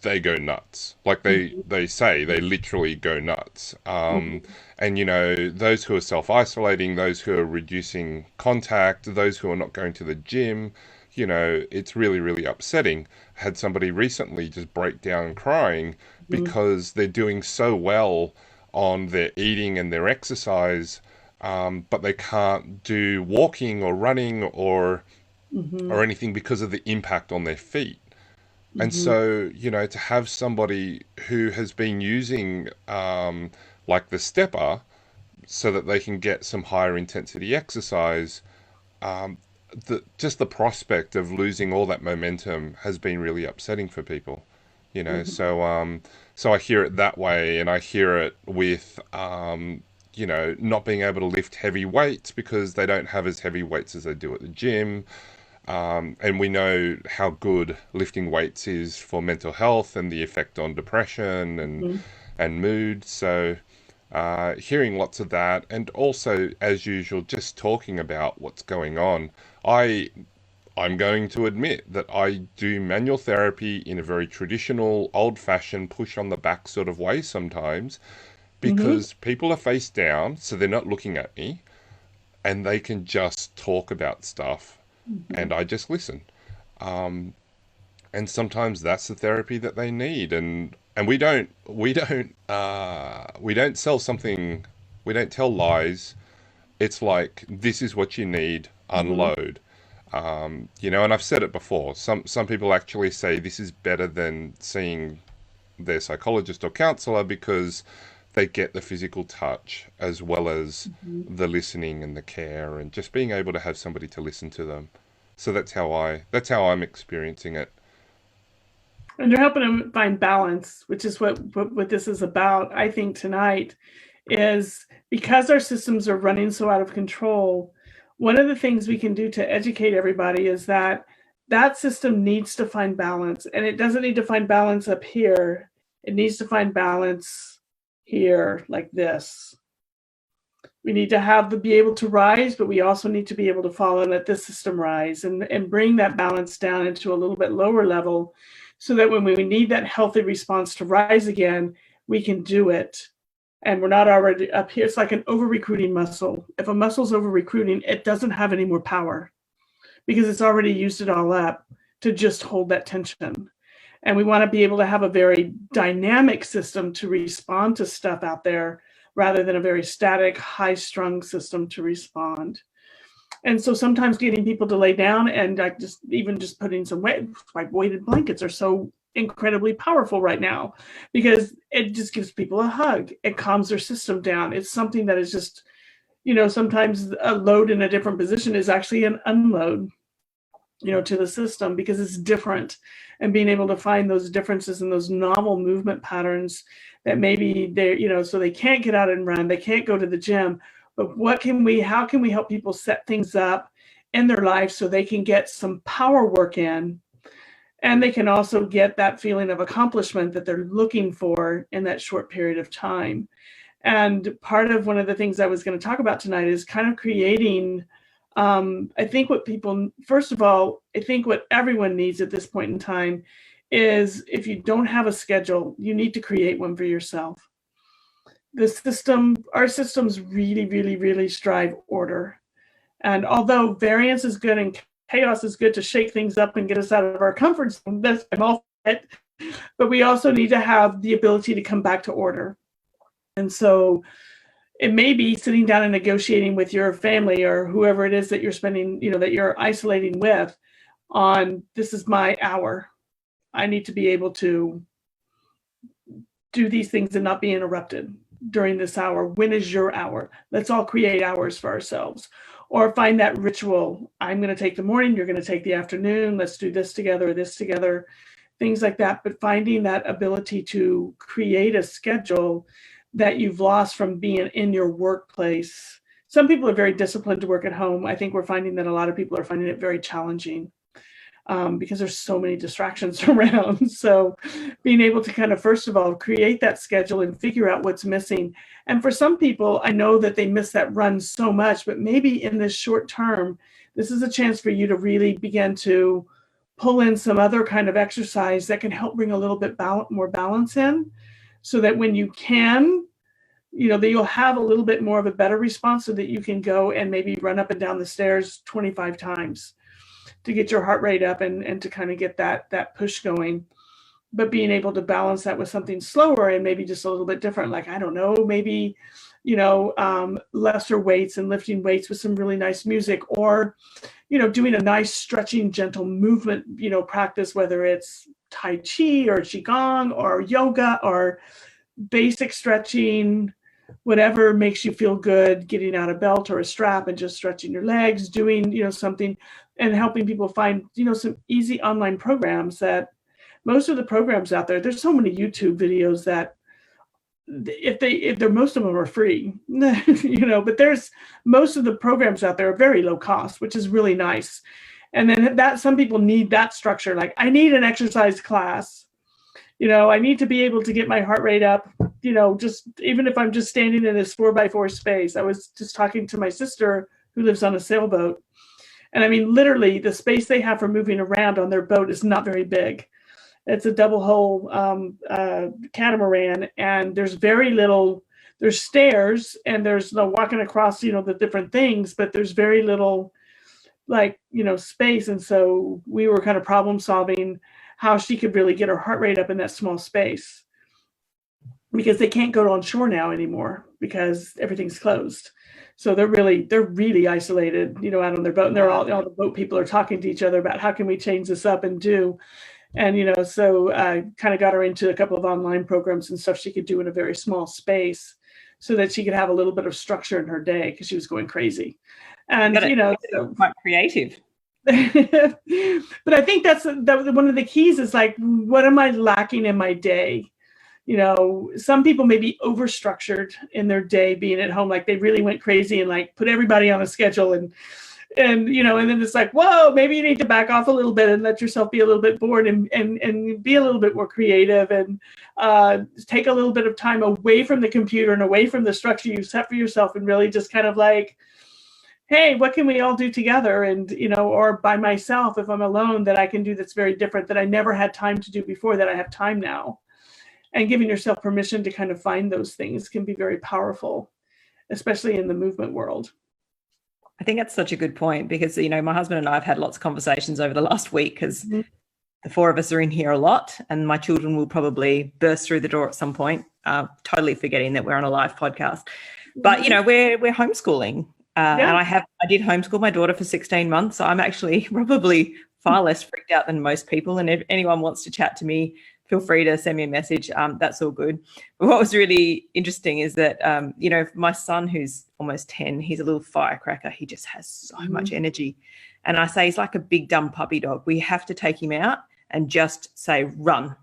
they go nuts. Like they literally go nuts. And those who are self-isolating, those who are reducing contact, those who are not going to the gym, it's really, really upsetting. I had somebody recently just break down crying because they're doing so well on their eating and their exercise, but they can't do walking or running or anything because of the impact on their feet. And so, to have somebody who has been using like the stepper so that they can get some higher intensity exercise, just the prospect of losing all that momentum has been really upsetting for people, so I hear it that way, and I hear it with, not being able to lift heavy weights because they don't have as heavy weights as they do at the gym. And we know how good lifting weights is for mental health and the effect on depression and mood. So hearing lots of that, and also, as usual, just talking about what's going on. I I'm going to admit that I do manual therapy in a very traditional, old-fashioned, push on the back sort of way sometimes, Mm-hmm. because people are face down, so they're not looking at me, and they can just talk about stuff, Mm-hmm. and I just listen. And sometimes that's the therapy that they need, and we don't sell something, we don't tell lies. It's like, this is what you need, Mm-hmm. unload. And I've said it before. Some people actually say this is better than seeing their psychologist or counselor, because they get the physical touch as well as Mm-hmm. the listening and the care, and just being able to have somebody to listen to them. So that's how I'm experiencing it. And they're helping them find balance, which is what this is about. I think tonight is because our systems are running so out of control. One of the things we can do to educate everybody is that that system needs to find balance, and it doesn't need to find balance up here. It needs to find balance here, like this. We need to be able to rise, but we also need to be able to fall and let this system rise, and bring that balance down into a little bit lower level, so that when we need that healthy response to rise again, we can do it. And we're not already up here. It's like an over recruiting muscle. If a muscle's over recruiting, it doesn't have any more power because it's already used it all up to just hold that tension. And we want to be able to have a very dynamic system to respond to stuff out there, rather than a very static, high strung system to respond. And so sometimes getting people to lay down, and like just putting some weight, like weighted blankets are so incredibly powerful right now, because it just gives people a hug. It calms their system down. It's something that is just, sometimes a load in a different position is actually an unload, to the system, because it's different. And being able to find those differences and those novel movement patterns that maybe they're, so they can't get out and run, they can't go to the gym, but how can we help people set things up in their life so they can get some power work in, and they can also get that feeling of accomplishment that they're looking for in that short period of time. And part of one of the things I was going to talk about tonight is kind of creating, I think first of all, I think what everyone needs at this point in time is, if you don't have a schedule, you need to create one for yourself. Our systems really, really, really strive order. And although variance is good and chaos is good to shake things up and get us out of our comfort zone, I'm all for it. But we also need to have the ability to come back to order. And so it may be sitting down and negotiating with your family or whoever it is that you're spending, that you're isolating with, on, this is my hour. I need to be able to do these things and not be interrupted during this hour. When is your hour? Let's all create hours for ourselves. Or find that ritual. I'm going to take the morning, you're going to take the afternoon. Let's do this together, things like that. But finding that ability to create a schedule that you've lost from being in your workplace. Some people are very disciplined to work at home. I think we're finding that a lot of people are finding it very challenging, because there's so many distractions around. So being able to kind of, first of all, create that schedule and figure out what's missing. And for some people, I know that they miss that run so much, but maybe in this short term, this is a chance for you to really begin to pull in some other kind of exercise that can help bring a little bit more balance in, so that when you can, that you'll have a little bit more of a better response, so that you can go and maybe run up and down the stairs 25 times to get your heart rate up, and to kind of get that push going. But being able to balance that with something slower and maybe just a little bit different, like, I don't know, maybe, lesser weights and lifting weights with some really nice music, or, doing a nice stretching, gentle movement, practice, whether it's Tai Chi or Qigong or yoga or basic stretching, whatever makes you feel good, getting out a belt or a strap and just stretching your legs, doing, something, and helping people find, some easy online programs. That most of the programs out there, there's so many YouTube videos that, if they're, most of them are free, but there's, most of the programs out there are very low cost, which is really nice. And then that, some people need that structure. Like, I need an exercise class, I need to be able to get my heart rate up just even if I'm just standing in this 4x4 space. I was just talking to my sister who lives on a sailboat. And I mean, literally, the space they have for moving around on their boat is not very big. It's a double hull catamaran, and there's very little. There's stairs, and there's no walking across, the different things, but there's very little, space. And so we were kind of problem solving how she could really get her heart rate up in that small space, because they can't go on shore now anymore because everything's closed. So they're really isolated, out on their boat, and they're all the boat people are talking to each other about how can we change this up and do. And, so I kind of got her into a couple of online programs and stuff she could do in a very small space so that she could have a little bit of structure in her day, because she was going crazy. And, so quite creative. But I think that's one of the keys is like, what am I lacking in my day? Some people may be overstructured in their day being at home, like they really went crazy and like put everybody on a schedule and then it's like, whoa, maybe you need to back off a little bit and let yourself be a little bit bored and be a little bit more creative and take a little bit of time away from the computer and away from the structure you set for yourself, and really just kind of like, hey, what can we all do together? And, or by myself, if I'm alone, that I can do that's very different, that I never had time to do before, that I have time now. And giving yourself permission to kind of find those things can be very powerful, especially in the movement world. I think that's such a good point, because, my husband and I have had lots of conversations over the last week, because the four of us are in here a lot, and my children will probably burst through the door at some point, totally forgetting that we're on a live podcast. But, we're homeschooling. And I did homeschool my daughter for 16 months. So I'm actually probably far less freaked out than most people. And if anyone wants to chat to me, feel free to send me a message. That's all good. But what was really interesting is that, my son, who's almost 10, he's a little firecracker. He just has so much energy. And I say he's like a big dumb puppy dog. We have to take him out and just say, run,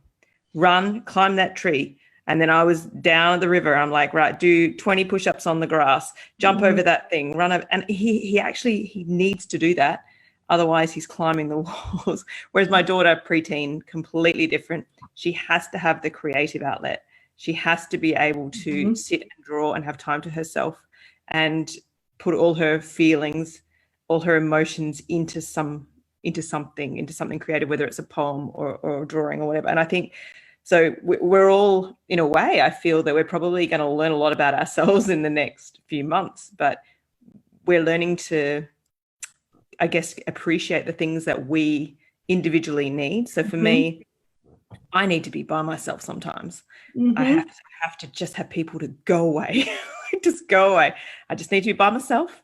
climb that tree. And then I was down at the river. I'm like, right, do 20 push-ups on the grass, jump over that thing, run over. And he needs to do that. Otherwise, he's climbing the walls. Whereas my daughter, preteen, completely different. She has to have the creative outlet. She has to be able to sit and draw and have time to herself and put all her feelings, all her emotions into something creative, whether it's a poem or a drawing or whatever. And I think, so we're all, in a way, I feel that we're probably going to learn a lot about ourselves in the next few months, but we're learning to, I guess, appreciate the things that we individually need. So for me, I need to be by myself sometimes. I have to just have people to go away, just go away. I just need to be by myself.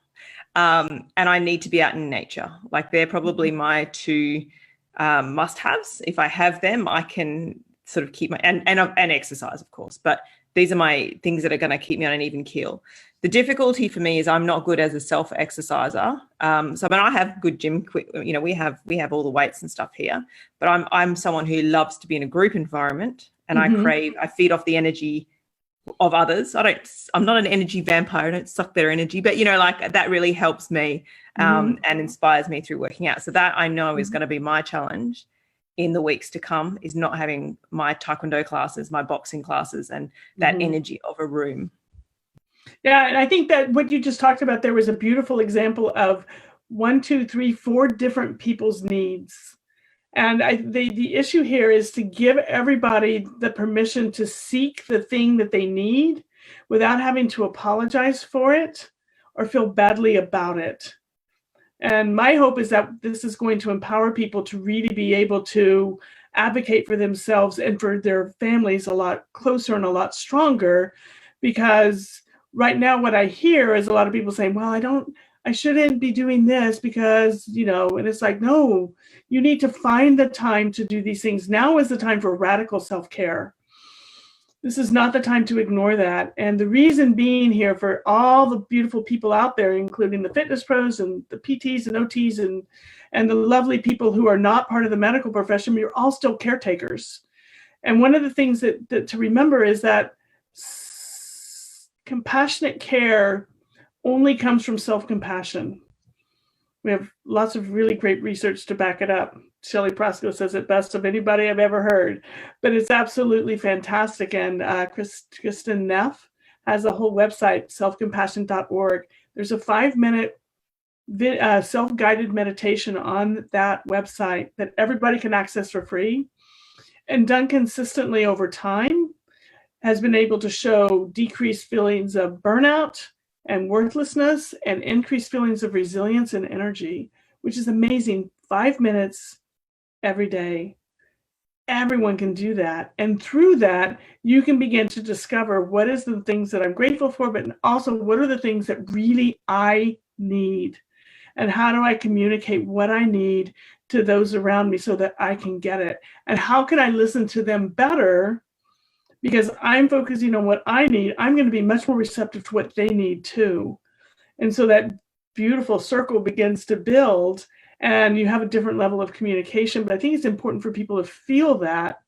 And I need to be out in nature. Like, they're probably my two must-haves. If I have them, I can sort of keep my, and exercise, of course, but these are my things that are going to keep me on an even keel. The difficulty for me is I'm not good as a self-exerciser. So I have good gym, we have all the weights and stuff here, but I'm someone who loves to be in a group environment, and I feed off the energy of others. I'm not an energy vampire. I don't suck their energy, but that really helps me and inspires me through working out. So that I know is going to be my challenge in the weeks to come, is not having my taekwondo classes, my boxing classes, and that energy of a room. Yeah, and I think that what you just talked about there was a beautiful example of 1, 2, 3, 4 different people's needs. And the issue here is to give everybody the permission to seek the thing that they need without having to apologize for it or feel badly about it. And my hope is that this is going to empower people to really be able to advocate for themselves and for their families a lot closer and a lot stronger. Because right now what I hear is a lot of people saying, well, I shouldn't be doing this because, and it's like, no, you need to find the time to do these things. Now is the time for radical self-care. This is not the time to ignore that. And the reason being here for all the beautiful people out there, including the fitness pros and the PTs and OTs and the lovely people who are not part of the medical profession, you're all still caretakers. And one of the things that to remember is that compassionate care only comes from self-compassion. We have lots of really great research to back it up. Shelley Prasko says it best of anybody I've ever heard, but it's absolutely fantastic. And Kristen Neff has a whole website, selfcompassion.org. There's a 5-minute self-guided meditation on that website that everybody can access for free, and done consistently over time has been able to show decreased feelings of burnout and worthlessness and increased feelings of resilience and energy, which is amazing. 5 minutes every day. Everyone can do that. And through that, you can begin to discover what is the things that I'm grateful for, but also what are the things that really I need? And how do I communicate what I need to those around me so that I can get it? And how can I listen to them better? Because I'm focusing on what I need, I'm going to be much more receptive to what they need too. And so that beautiful circle begins to build, and you have a different level of communication. But I think it's important for people to feel that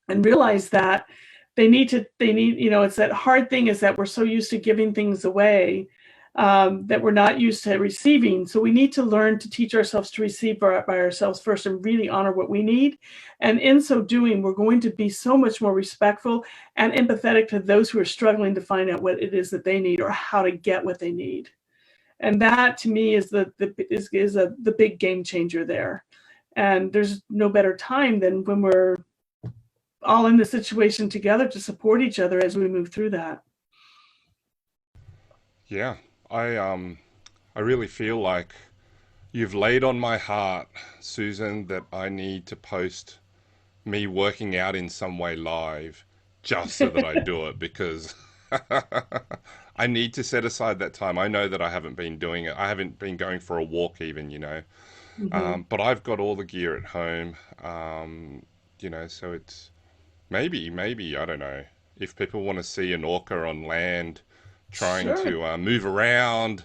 and realize that they need, it's that hard thing is that we're so used to giving things away that we're not used to receiving. So we need to learn to teach ourselves to receive by ourselves first and really honor what we need. And in so doing, we're going to be so much more respectful and empathetic to those who are struggling to find out what it is that they need or how to get what they need. And that to me is the big game changer there. And there's no better time than when we're all in the situation together to support each other as we move through that. Yeah, I really feel like you've laid on my heart, Susan, that I need to post me working out in some way live just so that I do it, because I need to set aside that time. I know that I haven't been doing it. I haven't been going for a walk even, but I've got all the gear at home, so it's maybe, I don't know, if people want to see an orca on land trying to move around,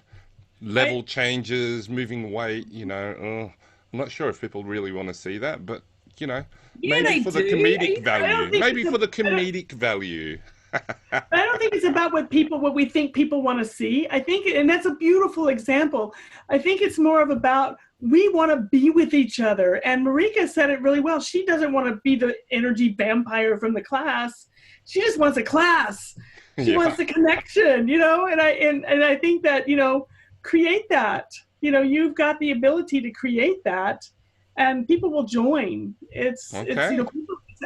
level changes, moving weight, I'm not sure if people really want to see that, but, maybe for the comedic value. Maybe for the comedic value. I don't think it's about what we think people want to see. I think, and that's a beautiful example. I think it's more of about we want to be with each other. And Marika said it really well. She doesn't want to be the energy vampire from the class. She just wants a class. She wants the connection, and I think that, create that. You've got the ability to create that, and people will join. It's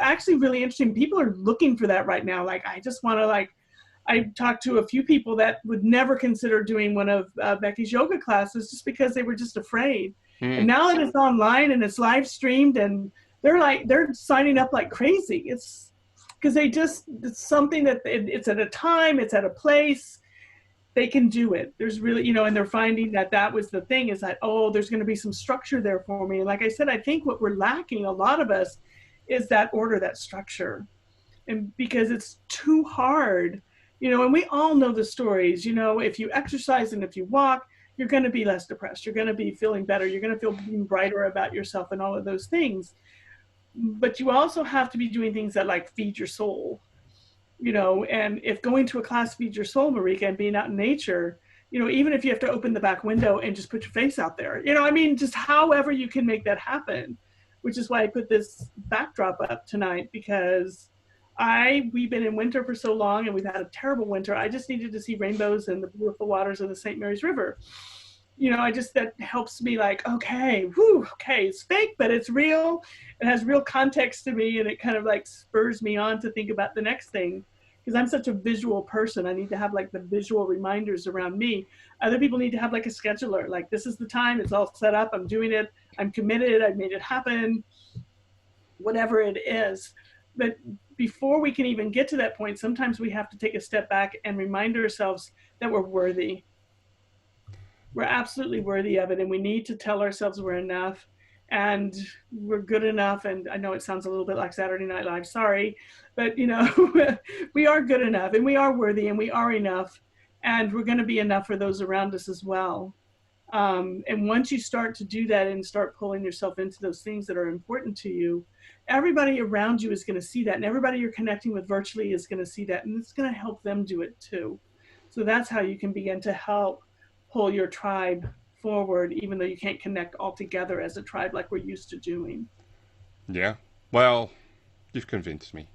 actually really interesting. People are looking for that right now. Like, I just want to, I talked to a few people that would never consider doing one of Becky's yoga classes just because they were just afraid. And now that it's online and it's live streamed, and they're signing up like crazy. It's because it's something that it's at a time, it's at a place, they can do it. There's really, and they're finding that was the thing, is that, there's going to be some structure there for me. And like I said, I think what we're lacking, a lot of us, is that order, that structure. And because it's too hard, and we all know the stories, if you exercise and if you walk, you're going to be less depressed. You're going to be feeling better. You're going to feel brighter about yourself and all of those things. But you also have to be doing things that feed your soul, and if going to a class feeds your soul, Marika, and being out in nature, even if you have to open the back window and just put your face out there, just however you can make that happen, which is why I put this backdrop up tonight, because we've been in winter for so long and we've had a terrible winter. I just needed to see rainbows and the beautiful waters of the St. Mary's River. That helps me okay, it's fake, but it's real. It has real context to me, and it kind of spurs me on to think about the next thing, because I'm such a visual person. I need to have the visual reminders around me. Other people need to have a scheduler, this is the time, it's all set up, I'm doing it, I'm committed, I've made it happen, whatever it is. But before we can even get to that point, sometimes we have to take a step back and remind ourselves that we're worthy. We're absolutely worthy of it, and we need to tell ourselves we're enough and we're good enough. And I know it sounds a little bit like Saturday Night Live, sorry, but we are good enough, and we are worthy, and we are enough, and we're going to be enough for those around us as well. And once you start to do that and start pulling yourself into those things that are important to you, everybody around you is going to see that, and everybody you're connecting with virtually is going to see that, and it's going to help them do it too. So that's how you can begin to help pull your tribe forward, even though you can't connect all together as a tribe like we're used to doing. Yeah. Well, you've convinced me.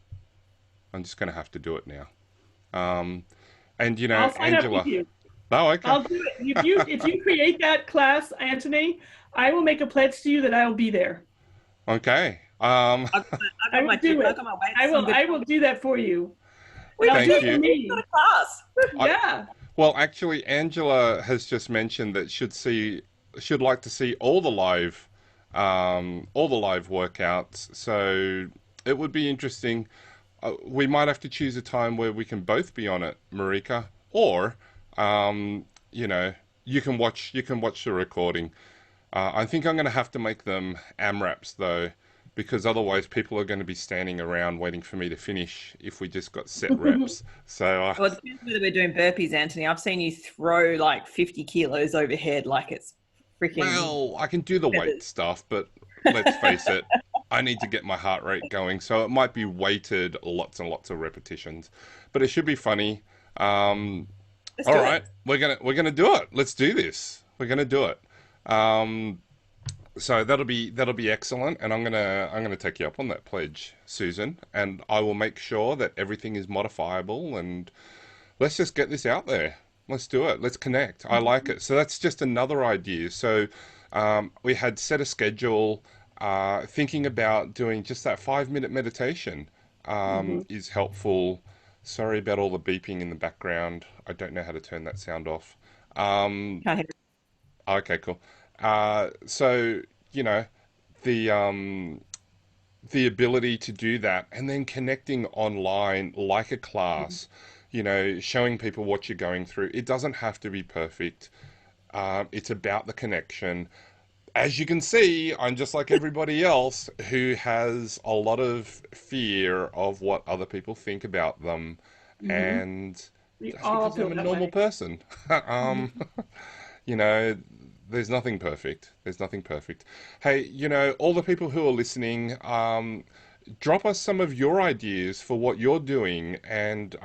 I'm just going to have to do it now. Um, and I'll sign up with Angela. you. Oh, okay. I'll do it. If you create that class, Anthony, I will make a pledge to you that I will be there. Okay. I I got will my do ticket. I it. got my weights. I I'm will. good. I will do that for you, and We I'll don't do Thank it need for you. you. You've got me. a class. I, Yeah. well, actually, Angela has just mentioned that should like to see all the live workouts. So it would be interesting. We might have to choose a time where we can both be on it, Marika, or you know, you can watch the recording. I think I'm going to have to make them AMRAPs though, because otherwise people are going to be standing around waiting for me to finish if we just got set reps. So, Well, it depends whether we're doing burpees, Anthony. I've seen you throw like 50 kilos overhead like it's freaking well, I can do the weight feathers. stuff, but let's face it, I need to get my heart rate going. So it might be weighted lots and lots of repetitions, but it should be funny. Um, Let's all do right, it. we're gonna do it. Let's do this. We're gonna do it. Um, So that'll be excellent, and I'm gonna take you up on that pledge, Susan, and I will make sure that everything is modifiable. And let's just get this out there. Let's do it. Let's connect. I like it. So that's just another idea. So we had set a schedule. Thinking about doing just that 5 minute meditation Hmm. is helpful. Sorry about all the beeping in the background. I don't know how to turn that sound off. Um, Can't hear Okay, cool. So you know, the the ability to do that, and then connecting online like a Hmm. class, showing people what you're going through. It doesn't have to be perfect. It's about the connection. As you can see, I'm just like everybody else who has a lot of fear of what other people think about them, Hmm. and We that's all because feel I'm a that normal way. person. um, Mhm. you know, there's nothing perfect. There's nothing perfect. Hey, all the people who are listening, drop us some of your ideas for what you're doing, and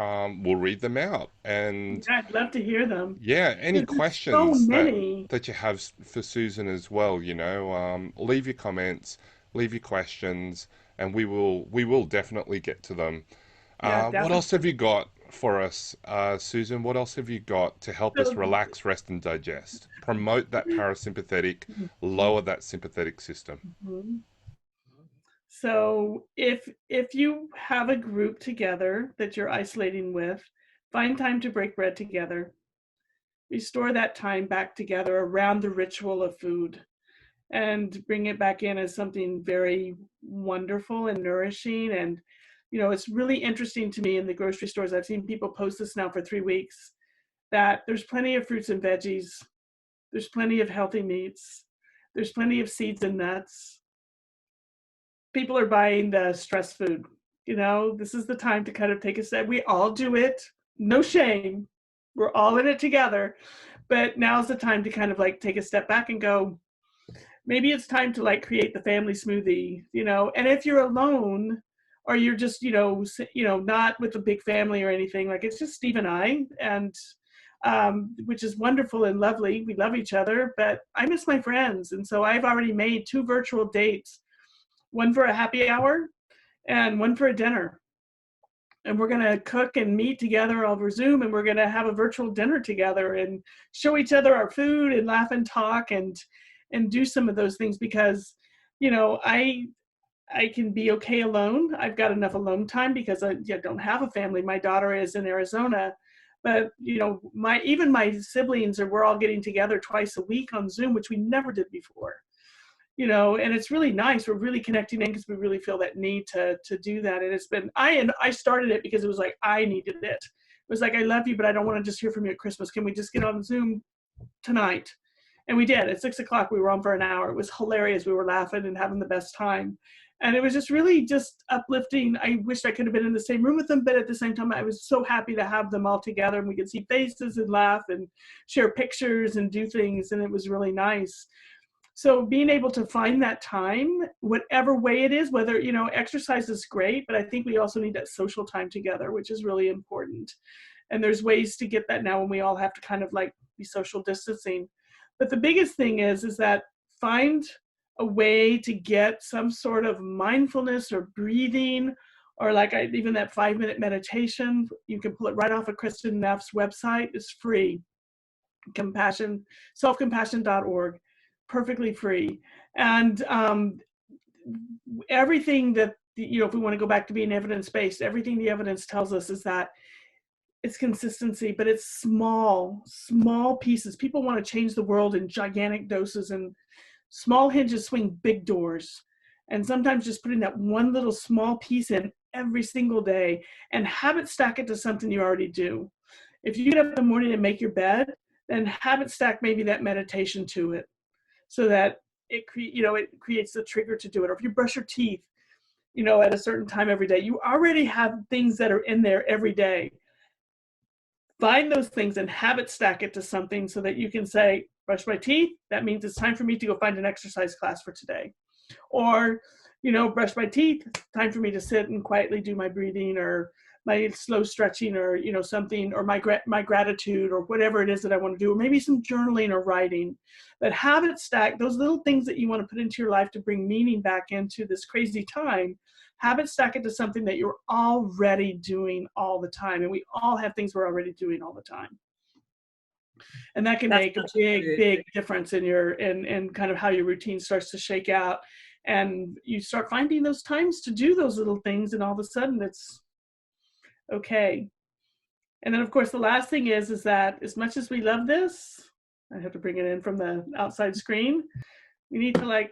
we'll read them out. And Yeah, I'd love to hear them yeah, any because there's so questions many. that you have for Susan as well, leave your comments, leave your questions, and we will definitely get to them. Yeah, What else definitely. have you got for us, Susan? What else have you got to help us So, relax, rest, and digest? Promote that parasympathetic, lower that sympathetic system. mhm. So if you have a group together that you're isolating with, find time to break bread together. Restore that time back together around the ritual of food and bring it back in as something very wonderful and nourishing. And it's really interesting to me in the grocery stores. I've seen people post this now for 3 weeks that there's plenty of fruits and veggies, there's plenty of healthy meats, there's plenty of seeds and nuts. People are buying the stress food. This is the time to kind of take a step. We all do it, no shame. We're all in it together. But now's the time to kind of like take a step back and go, maybe it's time to like create the family smoothie. And if you're alone or you're just, not with a big family or anything, like it's just Steve and I, and which is wonderful and lovely. We love each other, but I miss my friends. And so I've already made 2 virtual dates, one for a happy hour and one for a dinner. And we're going to cook and meet together over Zoom, and we're going to have a virtual dinner together and show each other our food and laugh and talk and do some of those things because I can be okay alone. I've got enough alone time because I don't have a family. My daughter is in Arizona, but my siblings we're all getting together twice a week on Zoom, which we never did before. And it's really nice. We're really connecting in because we really feel that need to do that. And it's been I started it because it was like I needed it. It was like, I love you, but I don't want to just hear from you at Christmas. Can we just get on Zoom tonight? And we did. At 6 o'clock, we were on for an hour. It was hilarious. We were laughing and having the best time. And it was just really just uplifting. I wish I could have been in the same room with them, but at the same time, I was so happy to have them all together and we could see faces and laugh and share pictures and do things. And it was really nice. So being able to find that time, whatever way it is, whether, exercise is great, but I think we also need that social time together, which is really important. And there's ways to get that now when we all have to kind of like be social distancing. But the biggest thing is that find a way to get some sort of mindfulness or breathing, or like even that 5-minute meditation. You can pull it right off of Kristen Neff's website. It's free. Selfcompassion.org, perfectly free. And everything that, if we want to go back to being evidence-based, everything the evidence tells us is that it's consistency, but it's small pieces. People want to change the world in gigantic doses, and small hinges swing big doors. And sometimes just putting that one little small piece in every single day, and habit stack it to something you already do. If you get up in the morning and make your bed, then habit stack maybe that meditation to it, so that it creates the trigger to do it. Or if you brush your teeth, at a certain time every day, you already have things that are in there every day. Find those things and habit stack it to something so that you can say, brush my teeth, that means it's time for me to go find an exercise class for today. Or, brush my teeth, time for me to sit and quietly do my breathing or my slow stretching, or, something, or my gratitude, or whatever it is that I want to do, or maybe some journaling or writing. But habit stack, those little things that you want to put into your life to bring meaning back into this crazy time, habit stack it to something that you're already doing all the time. And we all have things we're already doing all the time. And that can make a big difference in in kind of how your routine starts to shake out. And you start finding those times to do those little things, and all of a sudden it's okay. And then, of course, the last thing is that as much as we love this, I have to bring it in from the outside screen, we need to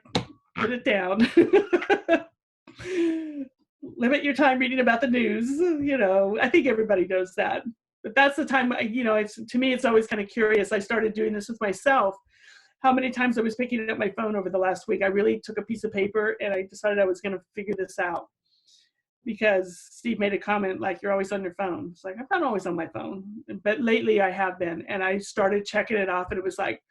put it down. Limit your time reading about the news. I think everybody knows that. But that's the time, to me, it's always kind of curious. I started doing this with myself. How many times I was picking up my phone over the last week. I really took a piece of paper and I decided I was going to figure this out. Because Steve made a comment like, you're always on your phone. It's like, I'm not always on my phone. But lately I have been. And I started checking it off, and it was like,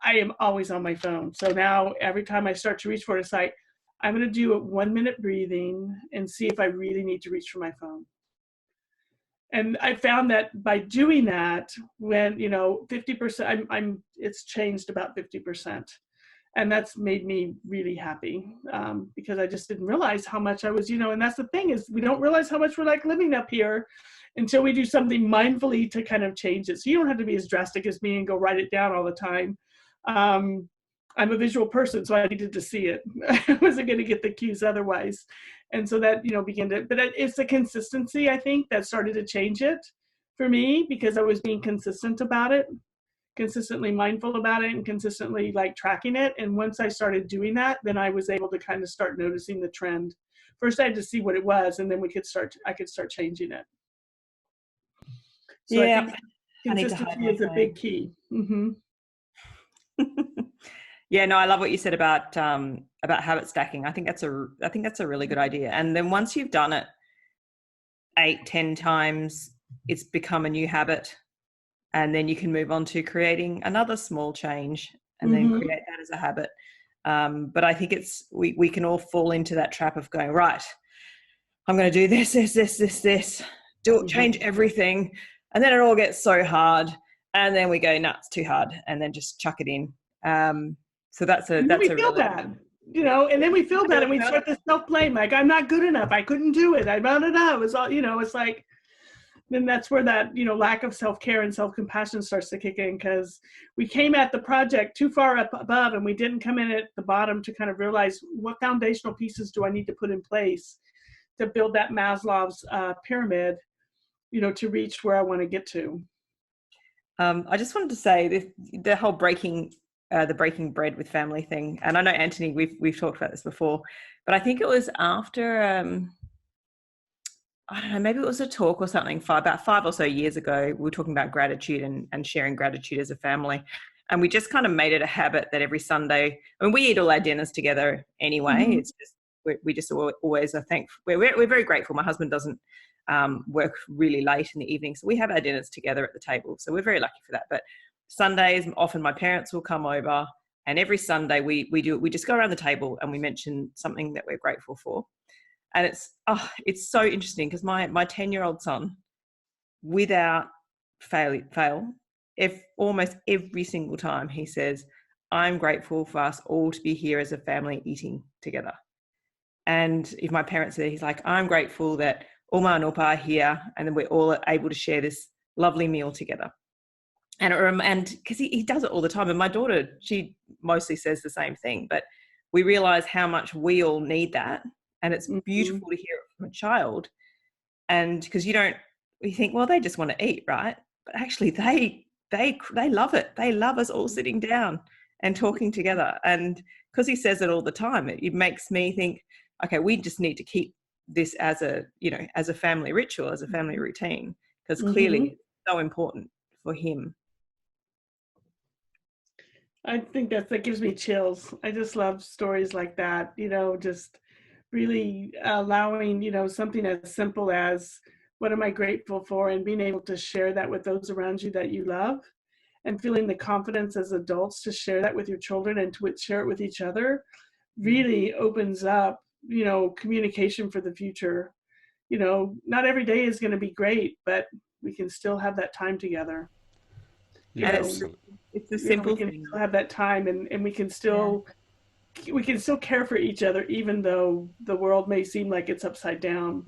I am always on my phone. So now every time I start to reach for it, it's like, I'm going to do a 1-minute breathing and see if I really need to reach for my phone. And I found that by doing that, when, 50%, it's changed about 50%. And that's made me really happy, because I just didn't realize how much I was, and that's the thing, is we don't realize how much we're living up here until we do something mindfully to kind of change it. So you don't have to be as drastic as me and go write it down all the time. I'm a visual person, so I needed to see it. I wasn't going to get the cues otherwise. And so that, began to, but it's the consistency, I think, that started to change it for me, because I was being consistent about it, consistently mindful about it, and consistently tracking it. And once I started doing that, then I was able to kind of start noticing the trend. First I had to see what it was, and then I could start changing it. So yeah, I think consistency is a big key. Mm-hmm. Yeah, no, I love what you said about habit stacking. I think that's a really good idea. And then once you've done it 8-10 times, it's become a new habit. And then you can move on to creating another small change, and then create that as a habit. But I think we can all fall into that trap of going, right, I'm going to do this, change everything. And then it all gets so hard. And then we go, no, it's too hard. And then just chuck it in. So that's a really bad. And then we feel bad, and we start to self-blame, like, I'm not good enough, I couldn't do it, I blah, blah, it's all, it's like, then that's where that, lack of self-care and self-compassion starts to kick in, because we came at the project too far up above, and we didn't come in at the bottom to kind of realize, what foundational pieces do I need to put in place to build that Maslow's pyramid, to reach where I want to get to. I just wanted to say the whole breaking bread with family thing. And I know, Anthony, we've talked about this before, but I think it was after, I don't know, maybe it was a talk or something about 5 or so years ago. We were talking about gratitude and sharing gratitude as a family. And we just kind of made it a habit that every Sunday, I mean, we eat all our dinners together anyway. It's just, we just always are thankful. We're very grateful. My husband doesn't work really late in the evening, so we have our dinners together at the table. So we're very lucky for that. But Sundays, often my parents will come over, and every Sunday we just go around the table and we mention something that we're grateful for. And it's so interesting, because my 10-year-old son, without fail, if almost every single time he says, I'm grateful for us all to be here as a family eating together. And if my parents are there, he's like, I'm grateful that Uma and Upa are here and then we're all able to share this lovely meal together. And because he does it all the time. And my daughter, she mostly says the same thing, but we realize how much we all need that. And it's Mhm. beautiful to hear it from a child. And because we think, well, they just want to eat, right? But actually they love it. They love us all sitting down and talking together. And because he says it all the time, it makes me think, okay, we just need to keep this as as a family ritual, as a family routine, because clearly Mhm. it's so important for him. I think that gives me chills. I just love stories like that, just really allowing, something as simple as what am I grateful for, and being able to share that with those around you that you love, and feeling the confidence as adults to share that with your children and to share it with each other really opens up, communication for the future. Not every day is going to be great, but we can still have that time together. You Yeah, And know, absolutely. it's the we simple can things. still have that time, and Yeah. we can still care for each other even though the world may seem like it's upside down.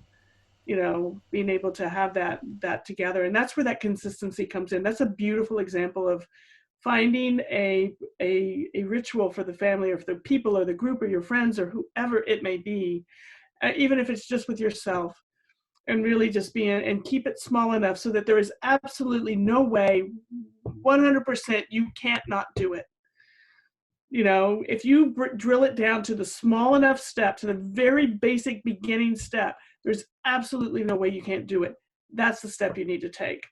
Being able to have that together, and that's where that consistency comes in. That's a beautiful example of finding a ritual for the family or for the people or the group or your friends or whoever it may be, even if it's just with yourself, and really just be in and keep it small enough so that there is absolutely no way 100% you can't not do it. If you drill it down to the small enough step, to the very basic beginning step, there's absolutely no way you can't do it. That's the step you need to take,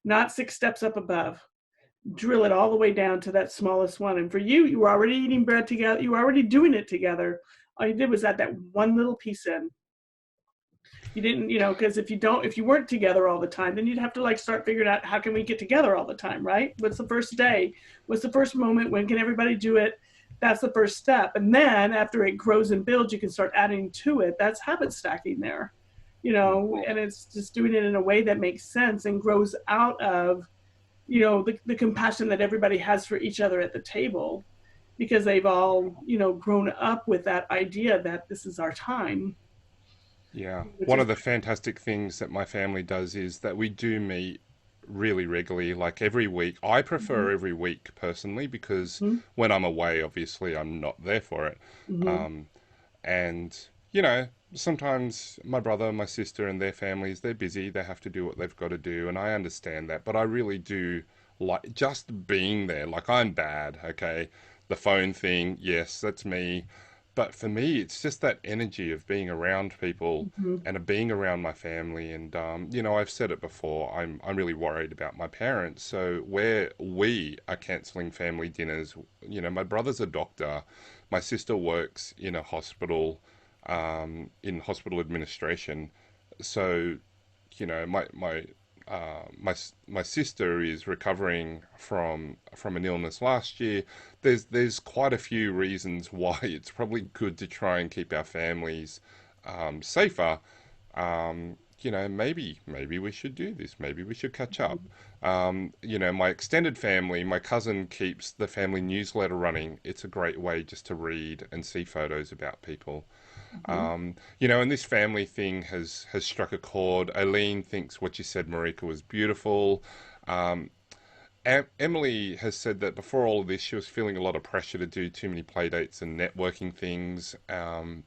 not 6 steps up above. Drill it all the way down to that smallest one. And for you, you were already eating bread together. You were already doing it together. All you did was add that one little piece in. You didn't, because if you weren't together all the time, then you'd have to like start figuring out, how can we get together all the time, right? What's the first day? What's the first moment? When can everybody do it? That's the first step. And then after it grows and builds, you can start adding to it. That's habit stacking there, Mm. and it's just doing it in a way that makes sense and grows out of, the compassion that everybody has for each other at the table, because they've all, grown up with that idea that this is our time, Yeah. which One is. of the fantastic things that my family does is that we do meet really regularly, like every week. I Mhm, prefer every week personally because mhm, when I'm away, obviously I'm not there for it. mhm, Um, and, you know, sometimes my brother, my sister, and their families, they're busy. They have to do what they've got to do. And I understand that. But I really do like just being there. Like, I'm bad, okay? The phone thing, yes, that's me. But for me, it's just that energy of being around people mhm, and of being around my family. And, I've said it before, I'm really worried about my parents. So where we are cancelling family dinners, my brother's a doctor. My sister works in hospital administration. So, my sister is recovering from an illness last year. There's quite a few reasons why it's probably good to try and keep our families safer. Maybe we should do this. Maybe we should catch up. My extended family, my cousin keeps the family newsletter running. It's a great way just to read and see photos about people. mhm, And this family thing has struck a chord. Aileen thinks what you said, Marika, was beautiful. Um, Emily has said that before all of this, she was feeling a lot of pressure to do too many play dates and networking things. And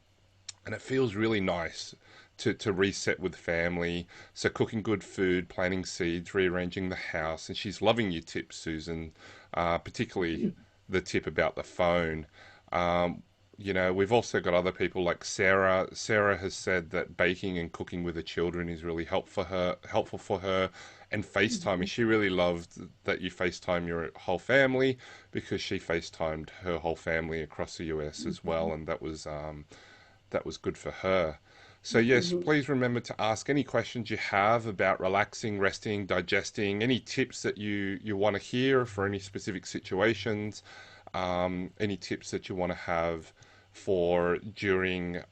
it feels really nice to reset with family. So cooking good food, planting seeds, rearranging the house, and she's loving your tips, Susan, particularly the tip about the phone. Um, we've also got other people like Sarah. Sarah has said that baking and cooking with the children is really helpful for her. And FaceTiming, mhm, she really loved that you FaceTime your whole family because she FaceTimed her whole family across the US as well, and that was good for her. So, yes, mhm, please remember to ask any questions you have about relaxing, resting, digesting, any tips that you want to hear for any specific situations, any tips that you want to have for during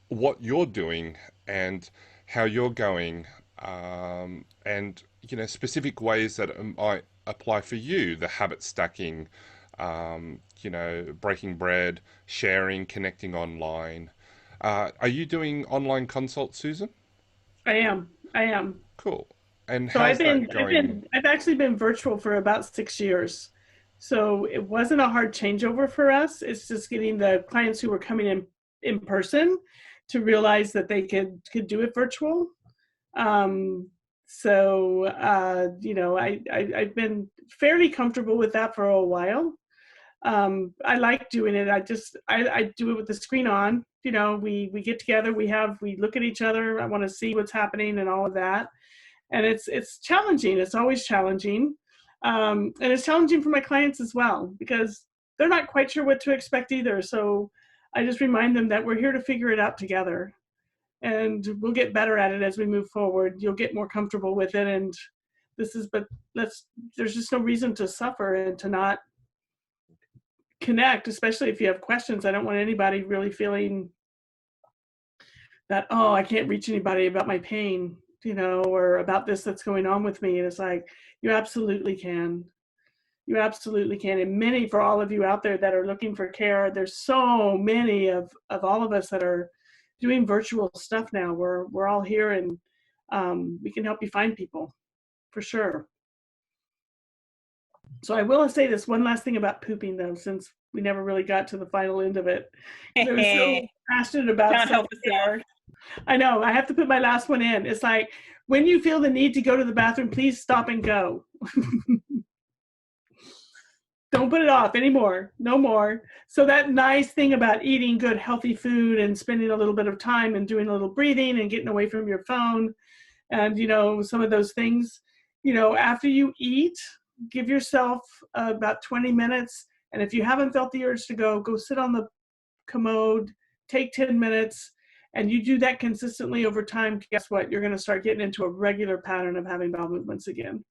what you're doing and how you're going and specific ways that it might apply for you, the habit stacking, breaking bread, sharing, connecting online. Are you doing online consults, Susan? I am. I am. Cool. And So how's that going? I've actually been virtual for about 6 years. So it wasn't a hard changeover for us. It's just getting the clients who were coming in person to realize that they could do it virtual. Um, I've been fairly comfortable with that for a while. I like doing it. I do it with the screen on. We get together, we look at each other. I want to see what's happening and all of that. And it's challenging. It's always challenging. And it's challenging for my clients as well, because they're not quite sure what to expect either. So I just remind them that we're here to figure it out together, and we'll get better at it as we move forward. You'll get more comfortable with it. And there's just no reason to suffer and to not connect, especially if you have questions. I don't want anybody really feeling that, oh, I can't reach anybody about my pain, or about this that's going on with me. And it's like, you absolutely can. You absolutely can. And for all of you out there that are looking for care, there's so many of all of us that are doing virtual stuff now. We're all here, and we can help you find people for sure. So I will say this one last thing about pooping, though, since we never really got to the final end of it. I was so passionate about self-care. I know, I have to put my last one in. It's like, when you feel the need to go to the bathroom, please stop and go. Don't put it off anymore. No more. So that nice thing about eating good, healthy food and spending a little bit of time and doing a little breathing and getting away from your phone and, some of those things, after you eat, give yourself about 20 minutes. And if you haven't felt the urge to go sit on the commode, take 10 minutes, and you do that consistently over time. Guess what? You're going to start getting into a regular pattern of having bowel movements again.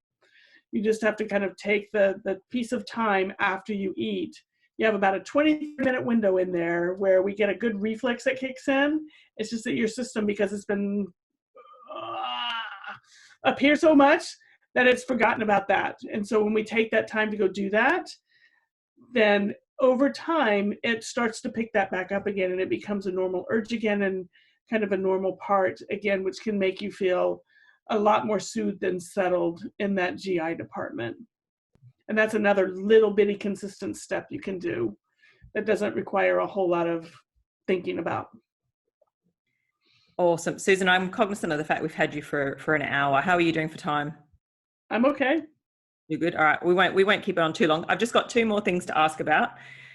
You just have to kind of take the piece of time after you eat. You have about a 20-minute window in there where we get a good reflex that kicks in. It's just that your system, because it's been up here so much, that it's forgotten about that. And so when we take that time to go do that, then over time, it starts to pick that back up again, and it becomes a normal urge again, and kind of a normal part again, which can make you feel a lot more soothed and settled in that GI department. And that's another little bitty consistent step you can do that doesn't require a whole lot of thinking about. Awesome. Susan, I'm cognizant of the fact we've had you for an hour. How are you doing for time? I'm okay. You're good. All right. We won't keep it on too long. I've just got two more things to ask about.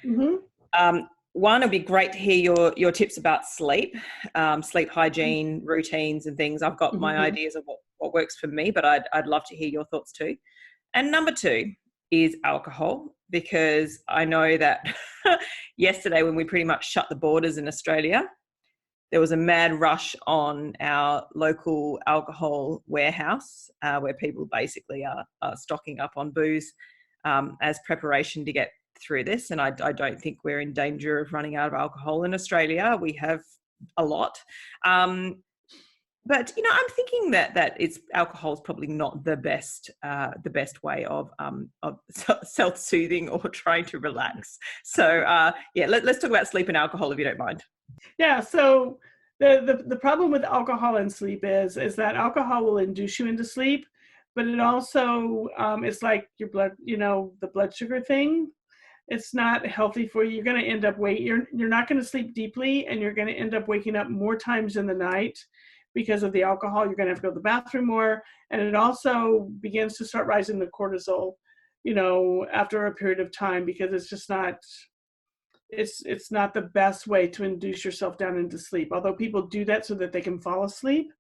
Mm-hmm. One, it'd be great to hear your tips about sleep, sleep hygiene, routines and things. I've got my ideas of what works for me, but I'd love to hear your thoughts too. And number two is alcohol, because I know that yesterday when we pretty much shut the borders in Australia, there was a mad rush on our local alcohol warehouse where people basically are stocking up on booze as preparation to get through this. And I don't think we're in danger of running out of alcohol in Australia. We have a lot. But I'm thinking that alcohol is probably not the best way of self-soothing or trying to relax. So let's talk about sleep and alcohol, if you don't mind. Yeah. So the problem with alcohol and sleep is that alcohol will induce you into sleep, but it also it's like your blood, the blood sugar thing. It's not healthy for you. You're going to end up you're not going to sleep deeply, and you're going to end up waking up more times in the night because of the alcohol. You're going to have to go to the bathroom more, and it also begins to start rising the cortisol, after a period of time, because it's just not. It's not the best way to induce yourself down into sleep. Although people do that so that they can fall asleep,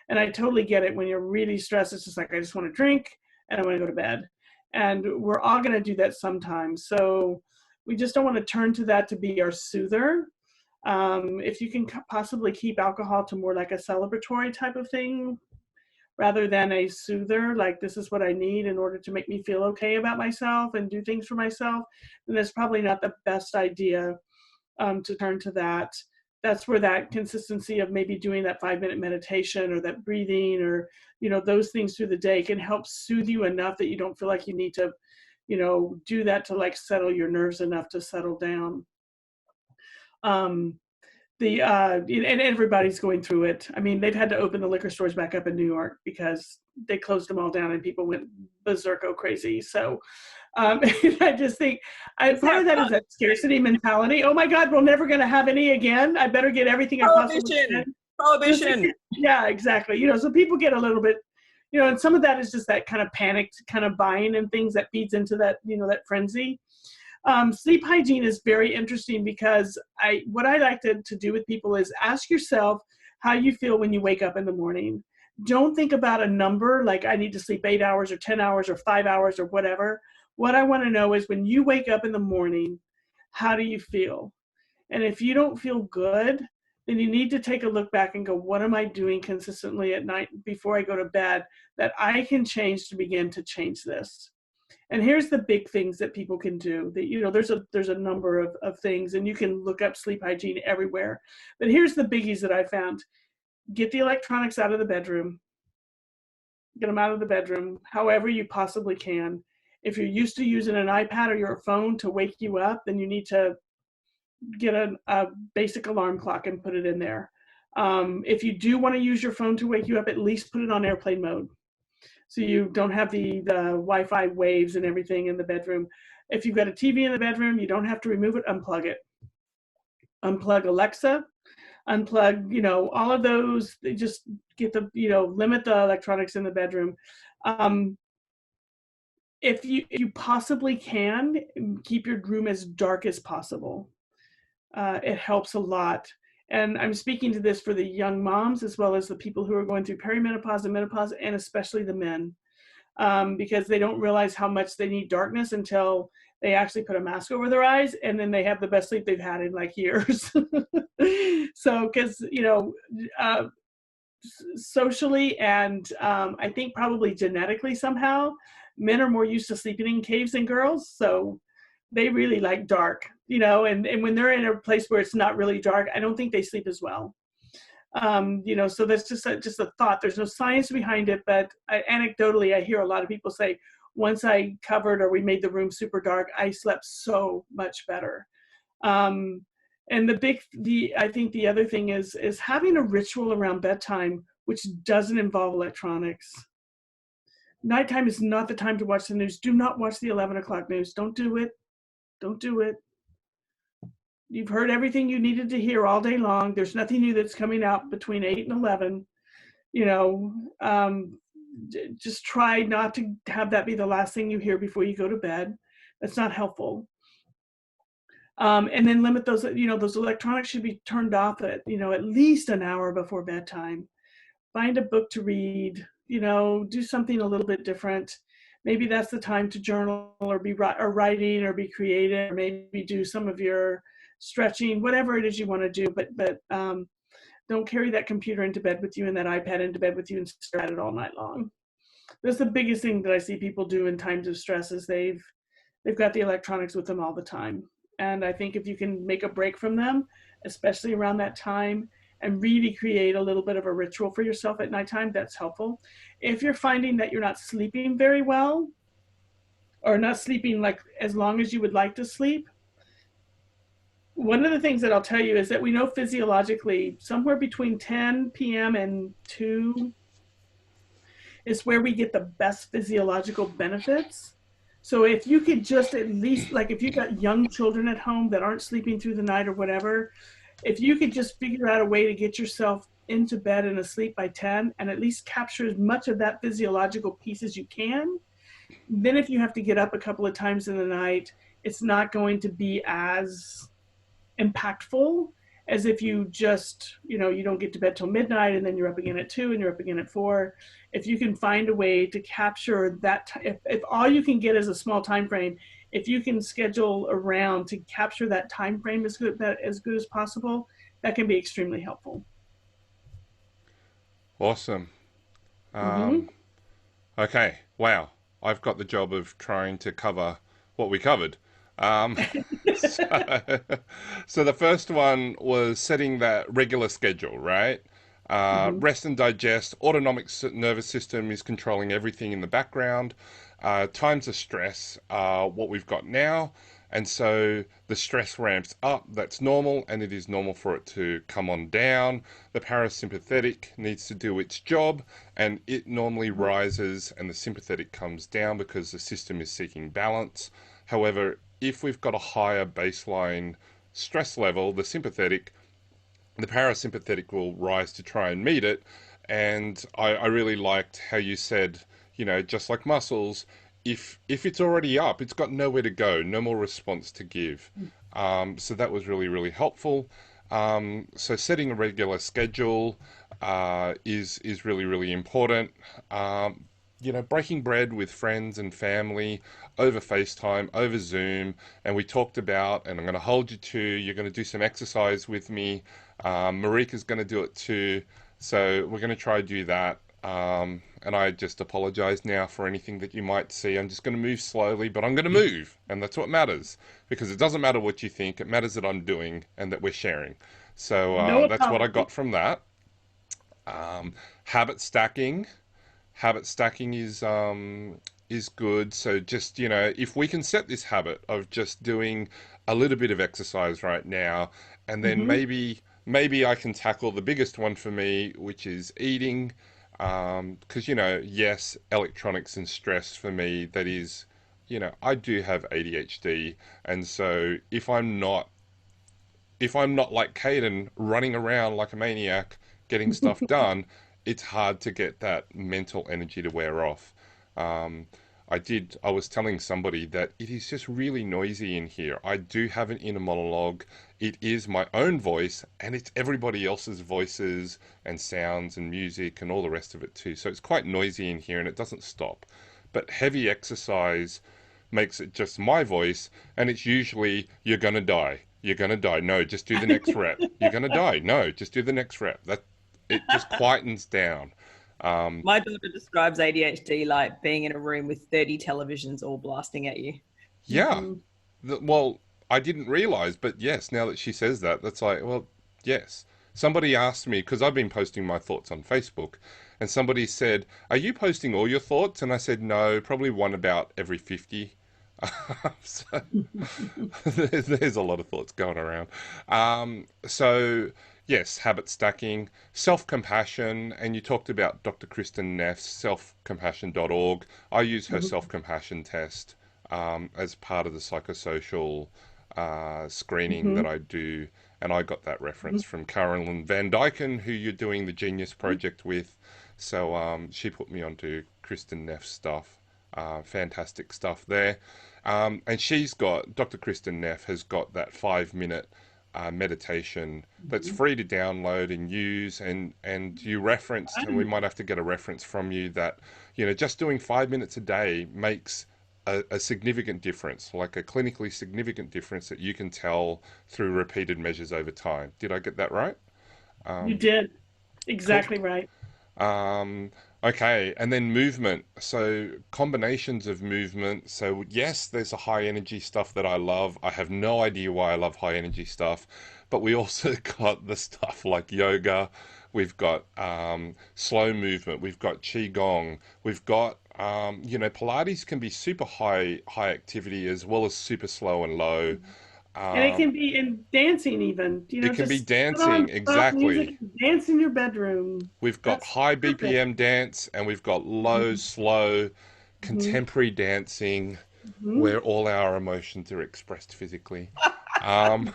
and I totally get it. When you're really stressed, it's just like, I just want to drink and I want to go to bed. And we're all going to do that sometimes. So we just don't want to turn to that to be our soother. If you can possibly keep alcohol to more like a celebratory type of thing, rather than a soother, like this is what I need in order to make me feel okay about myself and do things for myself, then that's probably not the best idea to turn to that. that's where that consistency of maybe doing that 5-minute meditation or that breathing or, those things through the day can help soothe you enough that you don't feel like you need to, do that to like settle your nerves enough to settle down. Um, and everybody's going through it. I mean, they've had to open the liquor stores back up in New York because they closed them all down and people went berserko crazy. So I just think part of that is that scarcity mentality. Oh my God, we're never going to have any again. I better get everything I possibly can. Prohibition. Yeah, exactly. So people get a little bit, and some of that is just that kind of panicked kind of buying and things that feeds into that, that frenzy. Sleep hygiene is very interesting because what I like to do with people is ask yourself how you feel when you wake up in the morning. Don't think about a number like I need to sleep 8 hours or 10 hours or 5 hours or whatever. What I want to know is when you wake up in the morning, how do you feel? And if you don't feel good, then you need to take a look back and go, what am I doing consistently at night before I go to bed that I can change to begin to change this? And here's the big things that people can do that, there's a number of things, and you can look up sleep hygiene everywhere. But here's the biggies that I found. Get the electronics out of the bedroom. Get them out of the bedroom however you possibly can. If you're used to using an iPad or your phone to wake you up, then you need to get a basic alarm clock and put it in there. If you do want to use your phone to wake you up, at least put it on airplane mode, so you don't have the Wi-Fi waves and everything in the bedroom. If you've got a TV in the bedroom, you don't have to remove it, unplug it. Unplug Alexa, unplug, all of those. They just get limit the electronics in the bedroom. If you possibly can, keep your room as dark as possible. It helps a lot. And I'm speaking to this for the young moms as well as the people who are going through perimenopause and menopause, and especially the men, because they don't realize how much they need darkness until they actually put a mask over their eyes, and then they have the best sleep they've had in like years. So, because, socially and I think probably genetically somehow, men are more used to sleeping in caves than girls. So they really like dark, and when they're in a place where it's not really dark, I don't think they sleep as well. So that's just a thought. There's no science behind it, but anecdotally, I hear a lot of people say, once I covered or we made the room super dark, I slept so much better. And I think the other thing is having a ritual around bedtime, which doesn't involve electronics. Nighttime is not the time to watch the news. Do not watch the 11 o'clock news. Don't do it. Don't do it. You've heard everything you needed to hear all day long. There's nothing new that's coming out between 8 and 11. Just try not to have that be the last thing you hear before you go to bed. That's not helpful. And then limit those, those electronics should be turned off at least an hour before bedtime. Find a book to read, do something a little bit different. Maybe that's the time to journal or be writing or be creative, or maybe do some of your stretching, whatever it is you want to do. But don't carry that computer into bed with you and that iPad into bed with you and stare at it all night long. That's the biggest thing that I see people do in times of stress is they've got the electronics with them all the time. And I think if you can make a break from them, especially around that time, and really create a little bit of a ritual for yourself at nighttime, that's helpful. If you're finding that you're not sleeping very well, or not sleeping like as long as you would like to sleep, one of the things that I'll tell you is that we know physiologically somewhere between 10 p.m. and 2 is where we get the best physiological benefits. So if you could just at least, like if you've got young children at home that aren't sleeping through the night or whatever, if you could just figure out a way to get yourself into bed and asleep by 10 and at least capture as much of that physiological piece as you can, then if you have to get up a couple of times in the night, it's not going to be as impactful as if you just, you don't get to bed till midnight and then you're up again at 2 and you're up again at 4. If you can find a way to capture that, if all you can get is a small time frame, if you can schedule around to capture that time frame as good as possible, that can be extremely helpful. Awesome. Mm-hmm. Okay. Wow. I've got the job of trying to cover what we covered. Um, so, so the first one was setting that regular schedule, right? Hmm. Rest and digest. Autonomic nervous system is controlling everything in the background. Times of stress are what we've got now. And so the stress ramps up. That's normal, and it is normal for it to come on down. The parasympathetic needs to do its job, and it normally rises, and the sympathetic comes down because the system is seeking balance. However, if we've got a higher baseline stress level, the parasympathetic will rise to try and meet it. And I really liked how you said, just like muscles, if it's already up, it's got nowhere to go, no more response to give. So that was really, really helpful. So setting a regular schedule is really, really important. Breaking bread with friends and family over FaceTime, over Zoom, and we talked about, and I'm going to hold you to, you're going to do some exercise with me. Marika's going to do it too, so we're going to try to do that. And I just apologize now for anything that you might see. I'm just going to move slowly, but I'm going to move, and that's what matters, because it doesn't matter what you think, it matters that I'm doing and that we're sharing. So No that's what I apology. got from that. Habit stacking. Habit stacking is good. So just, if we can set this habit of just doing a little bit of exercise right now, and then Hmm. maybe I can tackle the biggest one for me, which is eating. Because, yes, electronics and stress for me, that is, I do have ADHD, and so if I'm not like Caden running around like a maniac getting stuff done, it's hard to get that mental energy to wear off. Um, I was telling somebody that it is just really noisy in here. I do have an inner monologue. It is my own voice, and it's everybody else's voices and sounds and music and all the rest of it too. So it's quite noisy in here, and it doesn't stop. But heavy exercise makes it just my voice, and it's usually, you're gonna die. You're gonna die. No, just do the next rep. You're gonna die. No, just do the next rep. That it just quietens down. Um, My daughter describes ADHD like being in a room with 30 televisions all blasting at you. yeah. Hmm. Well, I didn't realize, but yes, now that she says that, that's like, well, yes. Somebody asked me, because I've been posting my thoughts on Facebook, and somebody said, "Are you posting all your thoughts?" And I said, "No, probably one about every 50." So there's a lot of thoughts going around. So yes, habit stacking, self-compassion, and you talked about Dr. Kristen Neff's selfcompassion.org. I use her Hmm. self-compassion test as part of the psychosocial screening that Hmm. I do, and I got that reference from Carolyn Van Dyken, who you're doing the Genius Project with. So she put me onto Kristen Neff's stuff. Fantastic stuff there. And Dr. Kristen Neff has got that 5 minute meditation that's Hmm. free to download and use. And you referenced, and we Fun. might have to get a reference from you that, just doing 5 minutes a day makes a significant difference, like a clinically significant difference that you can tell through repeated measures over time. Did I get that right? You did Cool. exactly right. Um, okay, and then movement. So combinations of movement. So yes, there's a high energy stuff that I love. I have no idea why I love high energy stuff, but we also got the stuff like yoga. We've got slow movement. We've got qigong. We've got Pilates can be super high activity as well as super slow and low. And it Um, can be in dancing even, it can be just put on dancing soft music exactly. and dance in your bedroom. We've got That's high perfect. BPM dance and we've got low, slow, Hmm. contemporary dancing Hmm. where all our emotions are expressed physically. Um,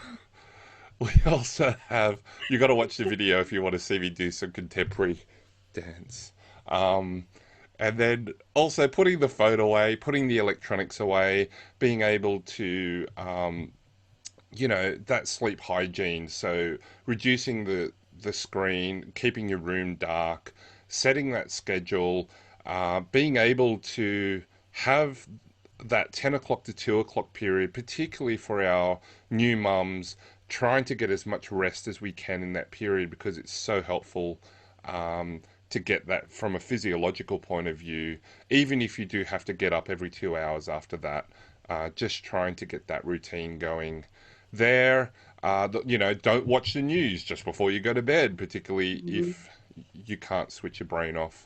we also have, you got to watch the video if you want to see me do some contemporary dance. Um, and then also putting the phone away, putting the electronics away, being able to that sleep hygiene. So reducing the screen, keeping your room dark, setting that schedule, being able to have that 10 o'clock to 2 o'clock period, particularly for our new mums, trying to get as much rest as we can in that period because it's so helpful to get that from a physiological point of view, even if you do have to get up every 2 hours after that. just trying to get that routine going there. You know, don't watch the news just before you go to bed, particularly Mhm. if you can't switch your brain off.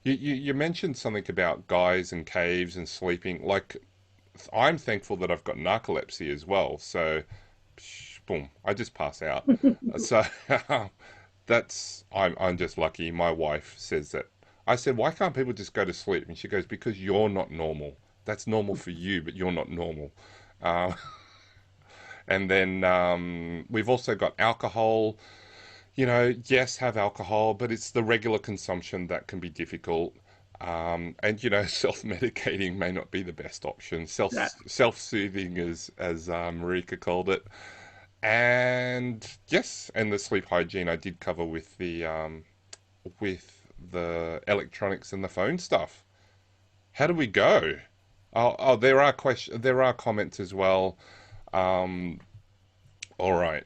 You mentioned something about guys and caves and sleeping. Like, I'm thankful that I've got narcolepsy as well. So, boom, I just pass out. So I'm just lucky. My wife says that. I said, why can't people just go to sleep? And she goes, because you're not normal. That's normal for you, but you're not normal. Uh, and then we've also got alcohol. You know, yes, have alcohol, but it's the regular consumption that can be difficult. And you know, self-medicating may not be the best option. That Self-soothing, as Marika called it. And yes, and the sleep hygiene I did cover with the electronics and the phone stuff. How do we go? There are there are comments as well. Um, all right.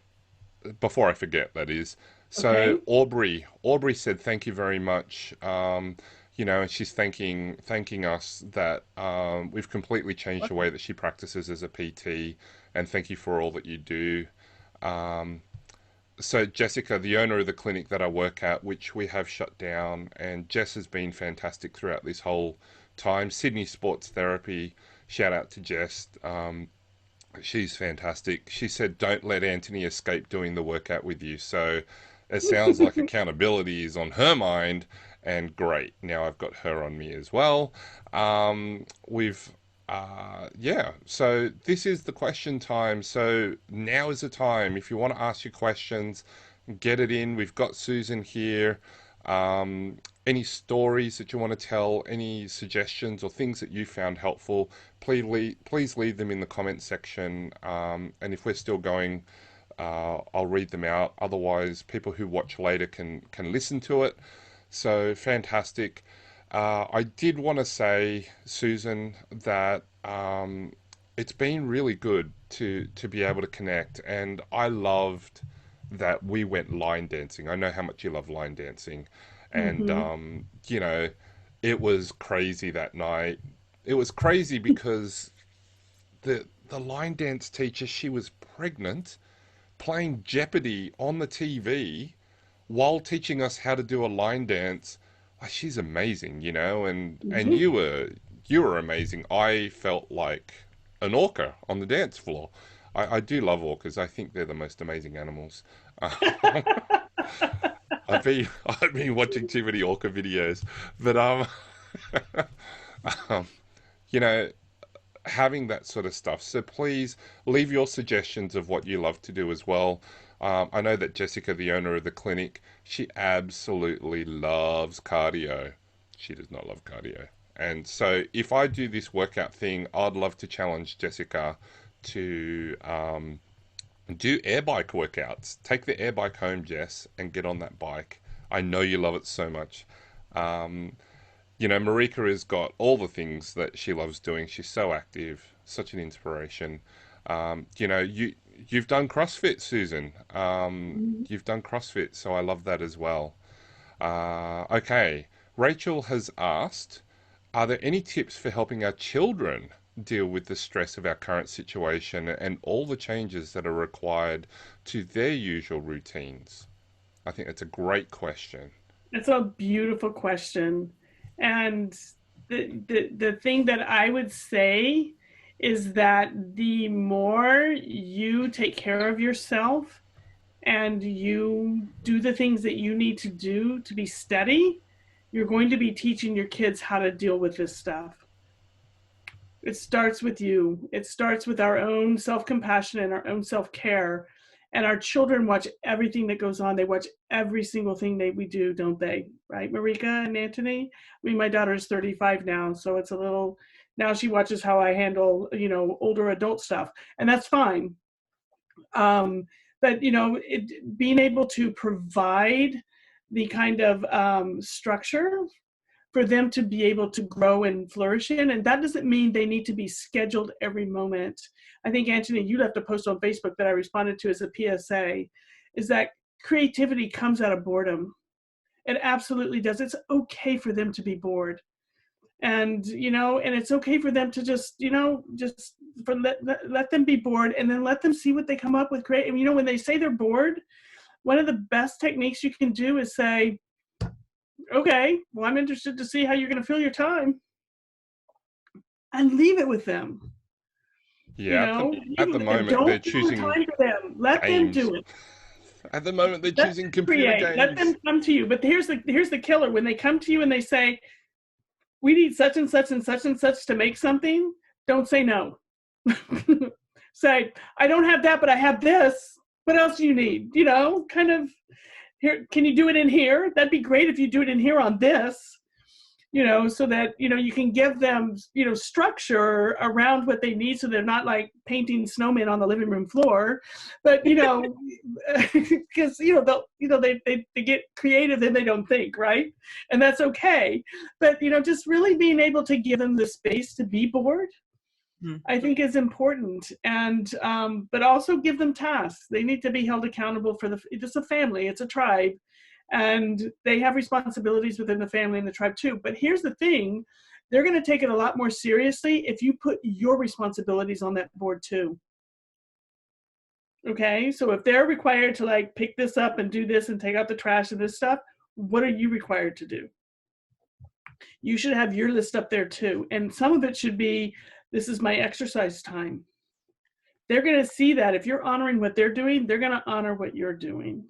Before I forget, that is. So okay? Aubrey said thank you very much. You know, and she's thanking us that we've completely changed the way that she practices as a PT, and thank you for all that you do. Um, so Jessica, the owner of the clinic that I work at, which we have shut down, and Jess has been fantastic throughout this whole time. Sydney Sports Therapy, shout out to Jess. She's fantastic. She said, "Don't let Anthony escape doing the workout with you." So it sounds like accountability is on her mind, and great. Now I've got her on me as well. We've yeah, so this is the question time. So now is the time. If you want to ask your questions, get it in. We've got Susan here. Any stories that you want to tell, any suggestions or things that you found helpful, please leave them in the comment section. And if we're still going, I'll read them out. Otherwise, people who watch later can listen to it. So fantastic. I did want to say, Susan, that it's been really good to be able to connect, and I loved that we went line dancing. I know how much you love line dancing, and Hmm. you know, it was crazy that night. It was crazy because the line dance teacher, she was pregnant, playing Jeopardy on the TV while teaching us how to do a line dance. She's amazing, you know, and Hmm. you were amazing. I felt like an orca on the dance floor. I do love orcas. I think they're the most amazing animals. I've been watching too many orca videos, but um, you know, having that sort of stuff. So please leave your suggestions of what you love to do as well. I know that Jessica, the owner of the clinic, she absolutely loves cardio. She does not love cardio. And so if I do this workout thing, I'd love to challenge Jessica to do air bike workouts. Take the air bike home, Jess, and get on that bike. I know you love it so much. Um, you know, Marika has got all the things that she loves doing. She's so active, such an inspiration. You know, you've done CrossFit, Susan. You've done CrossFit, so I love that as well. Okay, Rachel has asked, are there any tips for helping our children deal with the stress of our current situation and all the changes that are required to their usual routines? I think that's a great question. It's a beautiful question. And the thing that I would say is that the more you take care of yourself and you do the things that you need to do to be steady, you're going to be teaching your kids how to deal with this stuff. It starts with you. It starts with our own self-compassion and our own self-care. And our children watch everything that goes on. They watch every single thing that we do, don't they? Right, Marika and Anthony? I mean, my daughter's 35 now, so it's a little, now she watches how I handle, older adult stuff. And that's fine. But, being able to provide the kind of structure for them to be able to grow and flourish in. And that doesn't mean they need to be scheduled every moment. I think, Anthony, you left a post on Facebook that I responded to as a PSA, is that creativity comes out of boredom. It absolutely does. It's okay for them to be bored. And, and it's okay for them to just, let them be bored, and then let them see what they come up with. Great. And, when they say they're bored, one of the best techniques you can do is say, okay, well, I'm interested to see how you're going to fill your time, and leave it with them. Yeah, at the moment they're Don't choosing time for them. Let them games. do it. At the moment they're Let choosing them computer create. Let them games. come to you. But here's the killer. When they come to you and they say, we need such and such and such and such to make something, don't say no. Say, I don't have that, but I have this. What else do you need? Kind of, here, can you do it in here? That'd be great if you do it in here on this. So that, you can give them, structure around what they need, so they're not like painting snowmen on the living room floor. But, because, they get creative and they don't think, right? And that's okay. But, just really being able to give them the space to be bored, I think is important. And, but also give them tasks. They need to be held accountable for it's a family, it's a tribe. And they have responsibilities within the family and the tribe too. But here's the thing, they're going to take it a lot more seriously if you put your responsibilities on that board too. Okay, so if they're required to like pick this up and do this and take out the trash and this stuff, what are you required to do? You should have your list up there too. And some of it should be, this is my exercise time. They're going to see that if you're honoring what they're doing, they're going to honor what you're doing.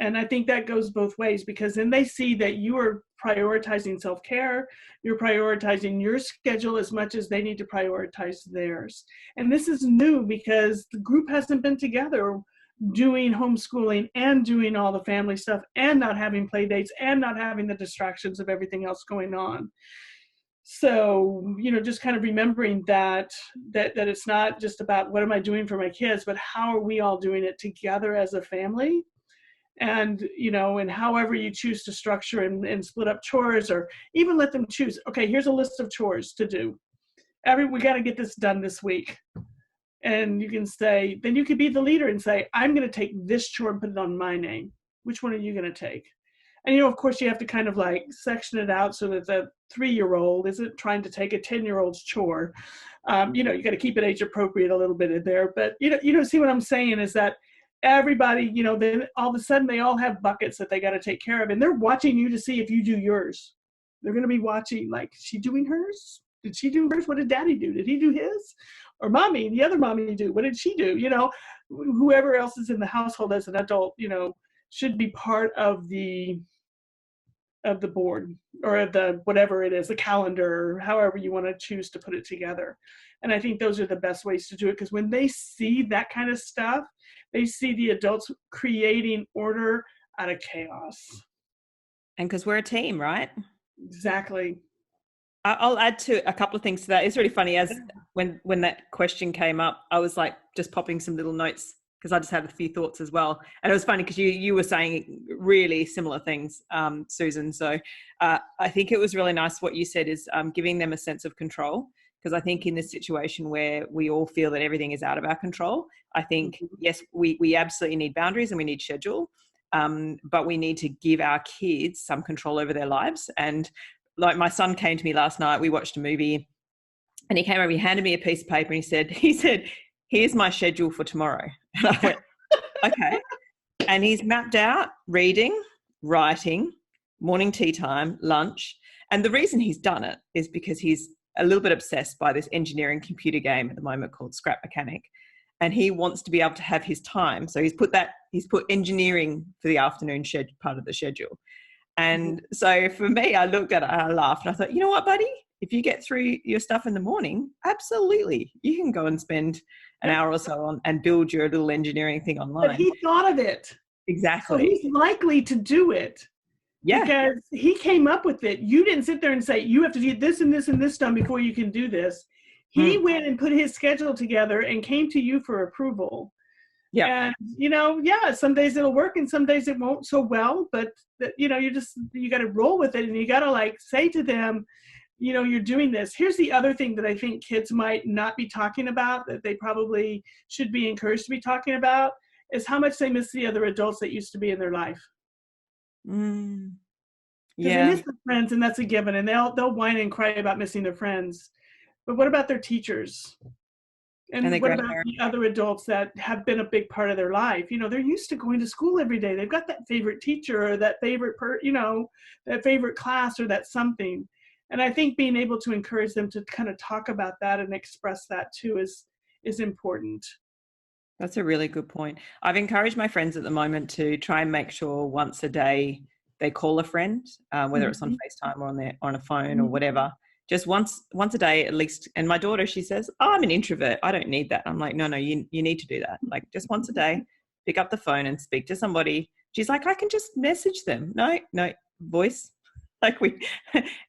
And I think that goes both ways, because then they see that you are prioritizing self-care, you're prioritizing your schedule as much as they need to prioritize theirs. And this is new because the group hasn't been together doing homeschooling and doing all the family stuff and not having play dates and not having the distractions of everything else going on. So, just kind of remembering that it's not just about what am I doing for my kids, but how are we all doing it together as a family? And, and however you choose to structure and split up chores, or even let them choose, okay, here's a list of chores to do. We got to get this done this week. And you can say, then you could be the leader and say, I'm going to take this chore and put it on my name. Which one are you going to take? And, of course, you have to kind of like section it out so that the 3-year-old isn't trying to take a 10-year-old's chore. You got to keep it age appropriate a little bit in there. But, see what I'm saying is that everybody, then all of a sudden they all have buckets that they got to take care of, and they're watching you to see if you do yours. They're going to be watching, like, is she doing hers? Did she do hers? What did daddy do? Did he do his? Or mommy, the other mommy do? What did she do? Whoever else is in the household as an adult, should be part of the board, or of the whatever it is, the calendar, or however you want to choose to put it together. And I think those are the best ways to do it, because when they see that kind of stuff, they see the adults creating order out of chaos. And because we're a team, right? Exactly. I'll add to a couple of things to that. It's really funny, as when that question came up, I was like just popping some little notes, because I just had a few thoughts as well. And it was funny because you were saying really similar things, Susan. So I think it was really nice what you said is giving them a sense of control. Because I think in this situation where we all feel that everything is out of our control, I think, yes, we absolutely need boundaries and we need schedule, but we need to give our kids some control over their lives. And like my son came to me last night, we watched a movie, and he came over, he handed me a piece of paper, and he said, here's my schedule for tomorrow. And I went, okay. And he's mapped out reading, writing, morning tea time, lunch. And the reason he's done it is because he's a little bit obsessed by this engineering computer game at the moment called Scrap Mechanic. And he wants to be able to have his time. So he's put engineering for the afternoon part of the schedule. And so for me, I looked at it and I laughed, and I thought, you know what, buddy? If you get through your stuff in the morning, absolutely, you can go and spend an hour or so on and build your little engineering thing online. But he thought of it. Exactly. So he's likely to do it. Yeah. Because he came up with it. You didn't sit there and say, you have to do this and this and this done before you can do this. He went and put his schedule together and came to you for approval. Yeah. And, some days it'll work and some days it won't so well, but you got to roll with it, and you got to like say to them, you're doing this. Here's the other thing that I think kids might not be talking about that they probably should be encouraged to be talking about, is how much they miss the other adults that used to be in their life. because they Yeah. miss their friends, and that's a given, and they'll whine and cry about missing their friends. But what about their teachers? And their And what about grandparents. the other adults that have been a big part of their life? They're used to going to school every day. They've got that favorite teacher or that favorite, that favorite class or that something. And I think being able to encourage them to kind of talk about that and express that too is important. That's a really good point. I've encouraged my friends at the moment to try and make sure once a day they call a friend, whether it's on FaceTime or on a phone or whatever. Just once a day at least. And my daughter, she says, "Oh, I'm an introvert. I don't need that." I'm like, no, you need to do that. Like just once a day, pick up the phone and speak to somebody. She's like, "I can just message them." No, voice. Like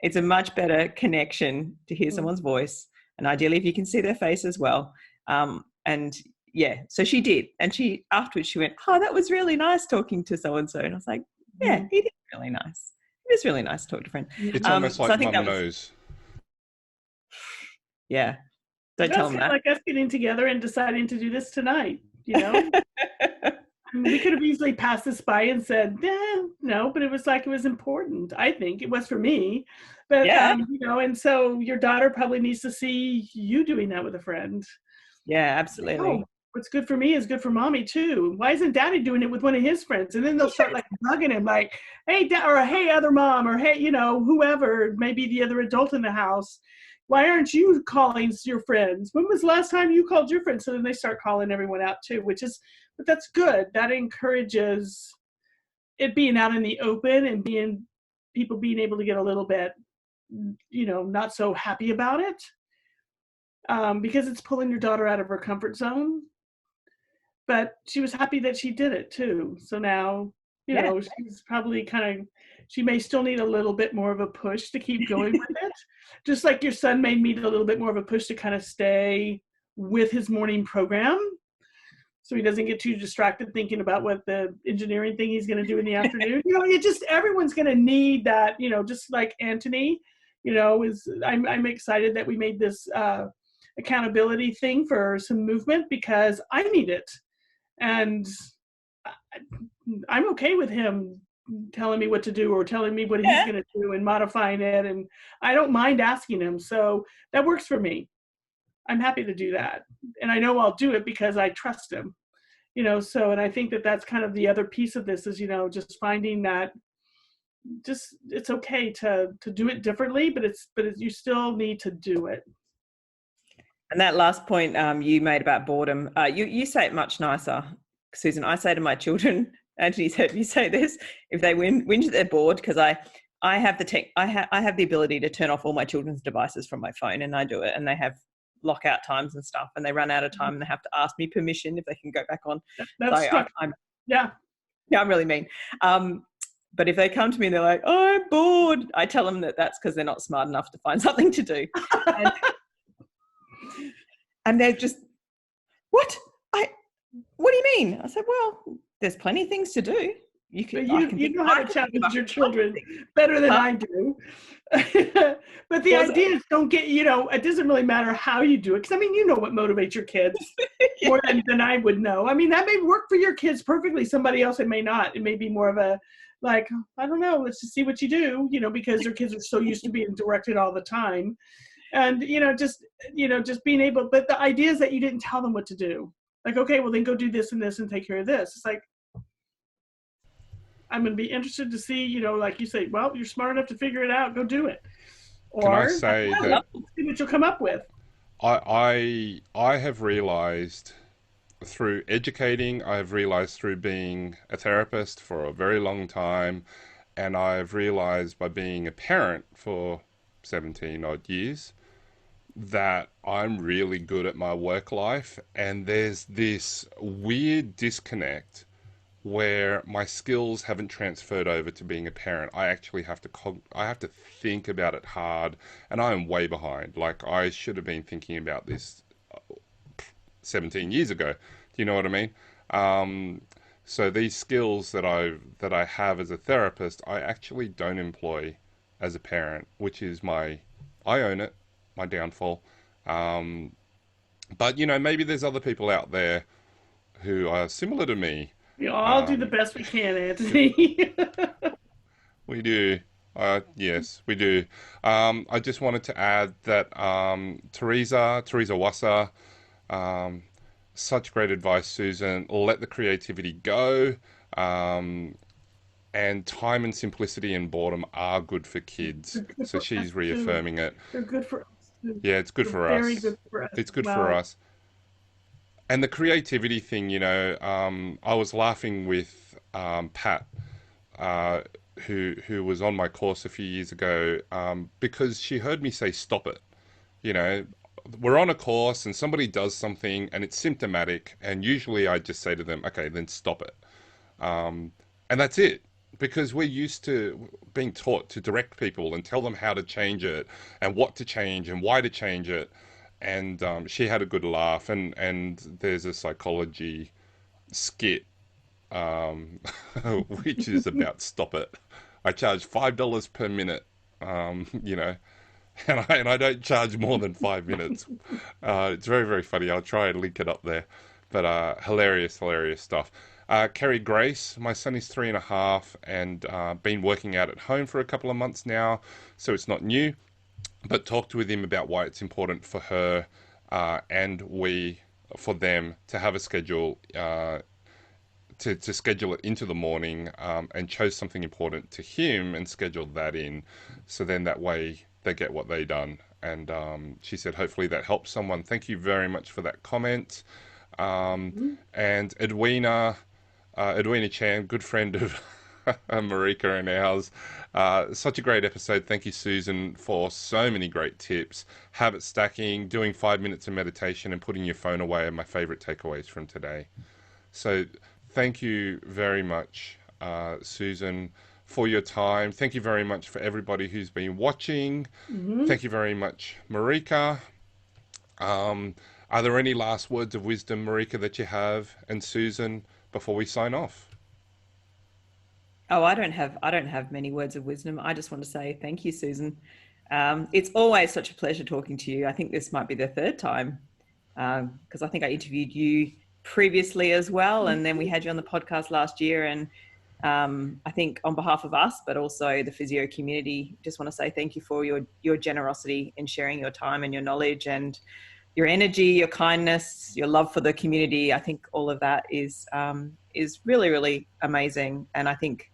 it's a much better connection to hear someone's voice, and ideally if you can see their face as well. And yeah, so she did, and afterwards she went, "Oh, that was really nice talking to so and so." And I was like, "Yeah, he did really nice. It is really nice to talk to friends." It's almost So I like think mum that was, knows. yeah. Don't That's tell them kind of that. like us getting together and deciding to do this tonight. I mean, we could have easily passed this by and said, no, but it was like it was important. I think it was for me. But, Yeah. and so your daughter probably needs to see you doing that with a friend. Yeah, Like, absolutely. oh, what's good for me is good for mommy too. Why isn't daddy doing it with one of his friends? And then they'll start like bugging him like, hey, dad, or hey, other mom, or hey, whoever, maybe the other adult in the house. Why aren't you calling your friends? When was the last time you called your friends? So then they start calling everyone out too, but that's good. That encourages it being out in the open and people being able to get a little bit, not so happy about it, because it's pulling your daughter out of her comfort zone. But she was happy that she did it too. So now, Yeah. she's probably she may still need a little bit more of a push to keep going with it. Just like your son may need a little bit more of a push to kind of stay with his morning program, so he doesn't get too distracted thinking about what the engineering thing he's going to do in the afternoon. Everyone's going to need that, just like Anthony, I'm excited that we made this accountability thing for some movement because I need it. And I'm okay with him telling me what to do or telling me what he's going to do and modifying it. And I don't mind asking him. So that works for me. I'm happy to do that. And I know I'll do it because I trust him, and I think that that's kind of the other piece of this is, just finding that it's okay to do it differently, but you still need to do it. And that last point you made about boredom, you say it much nicer, Susan. I say to my children, Anthony said, you say this, if they whinge that they're bored, because I have I have the ability to turn off all my children's devices from my phone, and I do it, and they have lockout times and stuff, and they run out of time and they have to ask me permission if they can go back on. That's so I'm really mean. But if they come to me and they're like, "Oh, I'm bored," I tell them that's because they're not smart enough to find something to do. And they're just, what do you mean? I said, well, there's plenty of things to do. You know how to challenge your children better than I do. But the idea is don't get, it doesn't really matter how you do it. Because, you know what motivates your kids more than I would know. That may work for your kids perfectly. Somebody else, it may not. It may be more of a, like, I don't know, let's just see what you do, because their kids are so used to being directed all the time. And, just being able, but the idea is that you didn't tell them what to do. Like, okay, well then go do this and this and take care of this. It's like, I'm going to be interested to see, like you say, well, you're smart enough to figure it out, go do it. Or Can I say that see what you'll come up with. I have realized through educating, I've realized through being a therapist for a very long time, and I've realized by being a parent for 17 odd years that I'm really good at my work life, and there's this weird disconnect where my skills haven't transferred over to being a parent. I actually have to I have to think about it hard, and I am way behind. Like I should have been thinking about this 17 years ago. Do you know what I mean? So these skills that I have as a therapist, I actually don't employ as a parent, which is I own it, my downfall. But maybe there's other people out there who are similar to me. We all do the best we can, Anthony. We do. Yes, we do. I just wanted to add that Teresa Wassa, um, such great advice, Susan. Let the creativity go. Um, and time and simplicity and boredom are good for kids. They're good So for us she's too. reaffirming it. They're good for us too. Yeah, it's good They're for very us. good for us It's as good for well. us. And the creativity thing, I was laughing with Pat, uh, who was on my course a few years ago, because she heard me say stop it. You know, we're on a course and somebody does something and it's symptomatic, and usually I just say to them, okay, then stop it. And that's it. Because we're used to being taught to direct people and tell them how to change it and what to change and why to change it. And she had a good laugh. And there's a psychology skit, um, which is about stop it. I charge $5 per minute, you know, and I don't charge more than 5 minutes. It's very, very funny. I'll try and link it up there. But hilarious, hilarious stuff. Kerry Grace, my son is 3.5 and been working out at home for a couple of months now, so it's not new. But talked with him about why it's important for her and for them to have a schedule, to schedule it into the morning, and chose something important to him and scheduled that in. So then that way they get what they done. And she said, hopefully that helps someone. Thank you very much for that comment. Mhm. And Edwina Chan, good friend of Marika and ours. Such a great episode. Thank you, Susan, for so many great tips. Habit stacking, doing 5 minutes of meditation, and putting your phone away are my favorite takeaways from today. So, thank you very much, Susan, for your time. Thank you very much for everybody who's been watching. Mhm. Thank you very much, Marika. Are there any last words of wisdom, Marika, that you have, and Susan, before we sign off? Oh, I don't have many words of wisdom. I just want to say thank you, Susan. It's always such a pleasure talking to you. I think this might be the third time, because I think I interviewed you previously as well, and then we had you on the podcast last year. And I think on behalf of us, but also the physio community, just want to say thank you for your generosity in sharing your time and your knowledge and your energy, your kindness, your love for the community. I think all of that is really, really amazing, and I think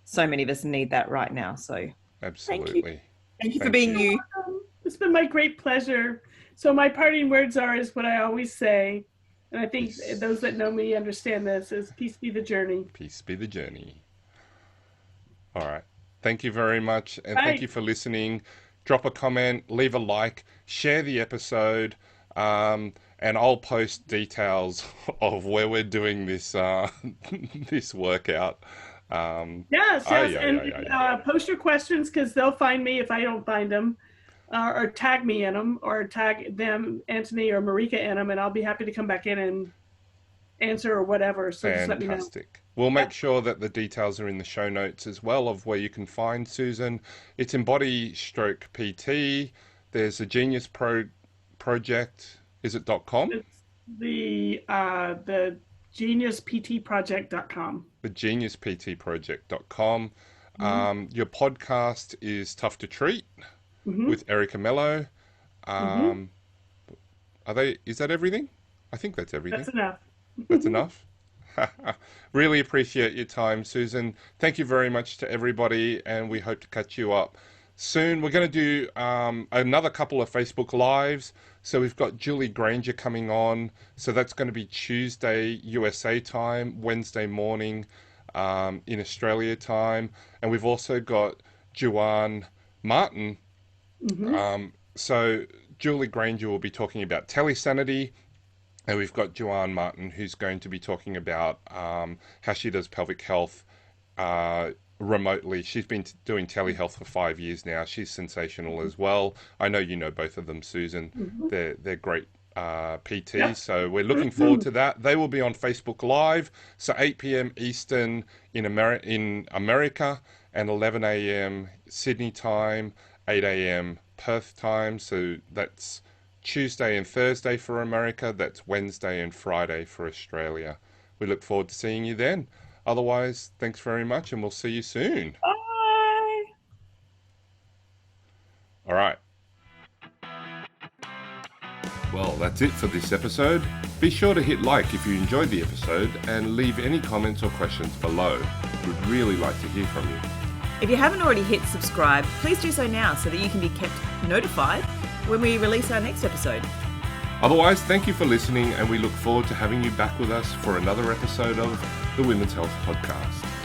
so many of us need that right now. So thank you. Absolutely. Thank you for Thank being you. you. It's been my great pleasure. So my parting words is what I always say, and I think those that Peace. know me understand this: is peace be the journey. Peace be the journey. All right. Thank you very much. And thank you Right. for listening. Drop a comment, leave a like, share the episode, and I'll post details of where we're doing this this workout. Yes, yes, Ay, ay, and ay, ay. post your questions because they'll find me if I don't find them, or tag me in them, or tag them, Anthony or Marika in them, and I'll be happy to come back in and answer or whatever. So just let me know. Fantastic. We'll make Yep. sure that the details are in the show notes as well of where you can find Susan. It's Embody Stroke PT. There's a Genius Project. Is it .com? It's the geniusptproject.com. The geniusptproject.com. Mm-hmm. Your podcast is Tough to Treat Mm-hmm. with Erica Mello. Mm-hmm. Um, is that everything? I think that's everything. That's enough. That's enough. Really appreciate your time, Susan. Thank you very much to everybody, and we hope to catch you up soon. We're going to do another couple of Facebook Lives. So we've got Julie Granger coming on. So that's going to be Tuesday USA time, Wednesday morning in Australia time. And we've also got Juan Martin. Mm-hmm. So Julie Granger will be talking about telesanity. And we've got Joanne Martin, who's going to be talking about how she does pelvic health remotely. She's been doing telehealth for 5 years now. She's sensational as well. I know you know both of them, Susan. Mm-hmm. They're great PTs. Yep. So we're looking forward to that. They will be on Facebook Live. So 8 p.m. Eastern in America, and 11 a.m. Sydney time, 8 a.m. Perth time. So that's Tuesday and Thursday for America. That's Wednesday and Friday for Australia. We look forward to seeing you then. Otherwise, thanks very much, and we'll see you soon. Bye. All right. Well, that's it for this episode. Be sure to hit like if you enjoyed the episode and leave any comments or questions below. We'd really like to hear from you. If you haven't already hit subscribe, please do so now so that you can be kept notified when we release our next episode. Otherwise, thank you for listening, and we look forward to having you back with us for another episode of the Women's Health Podcast.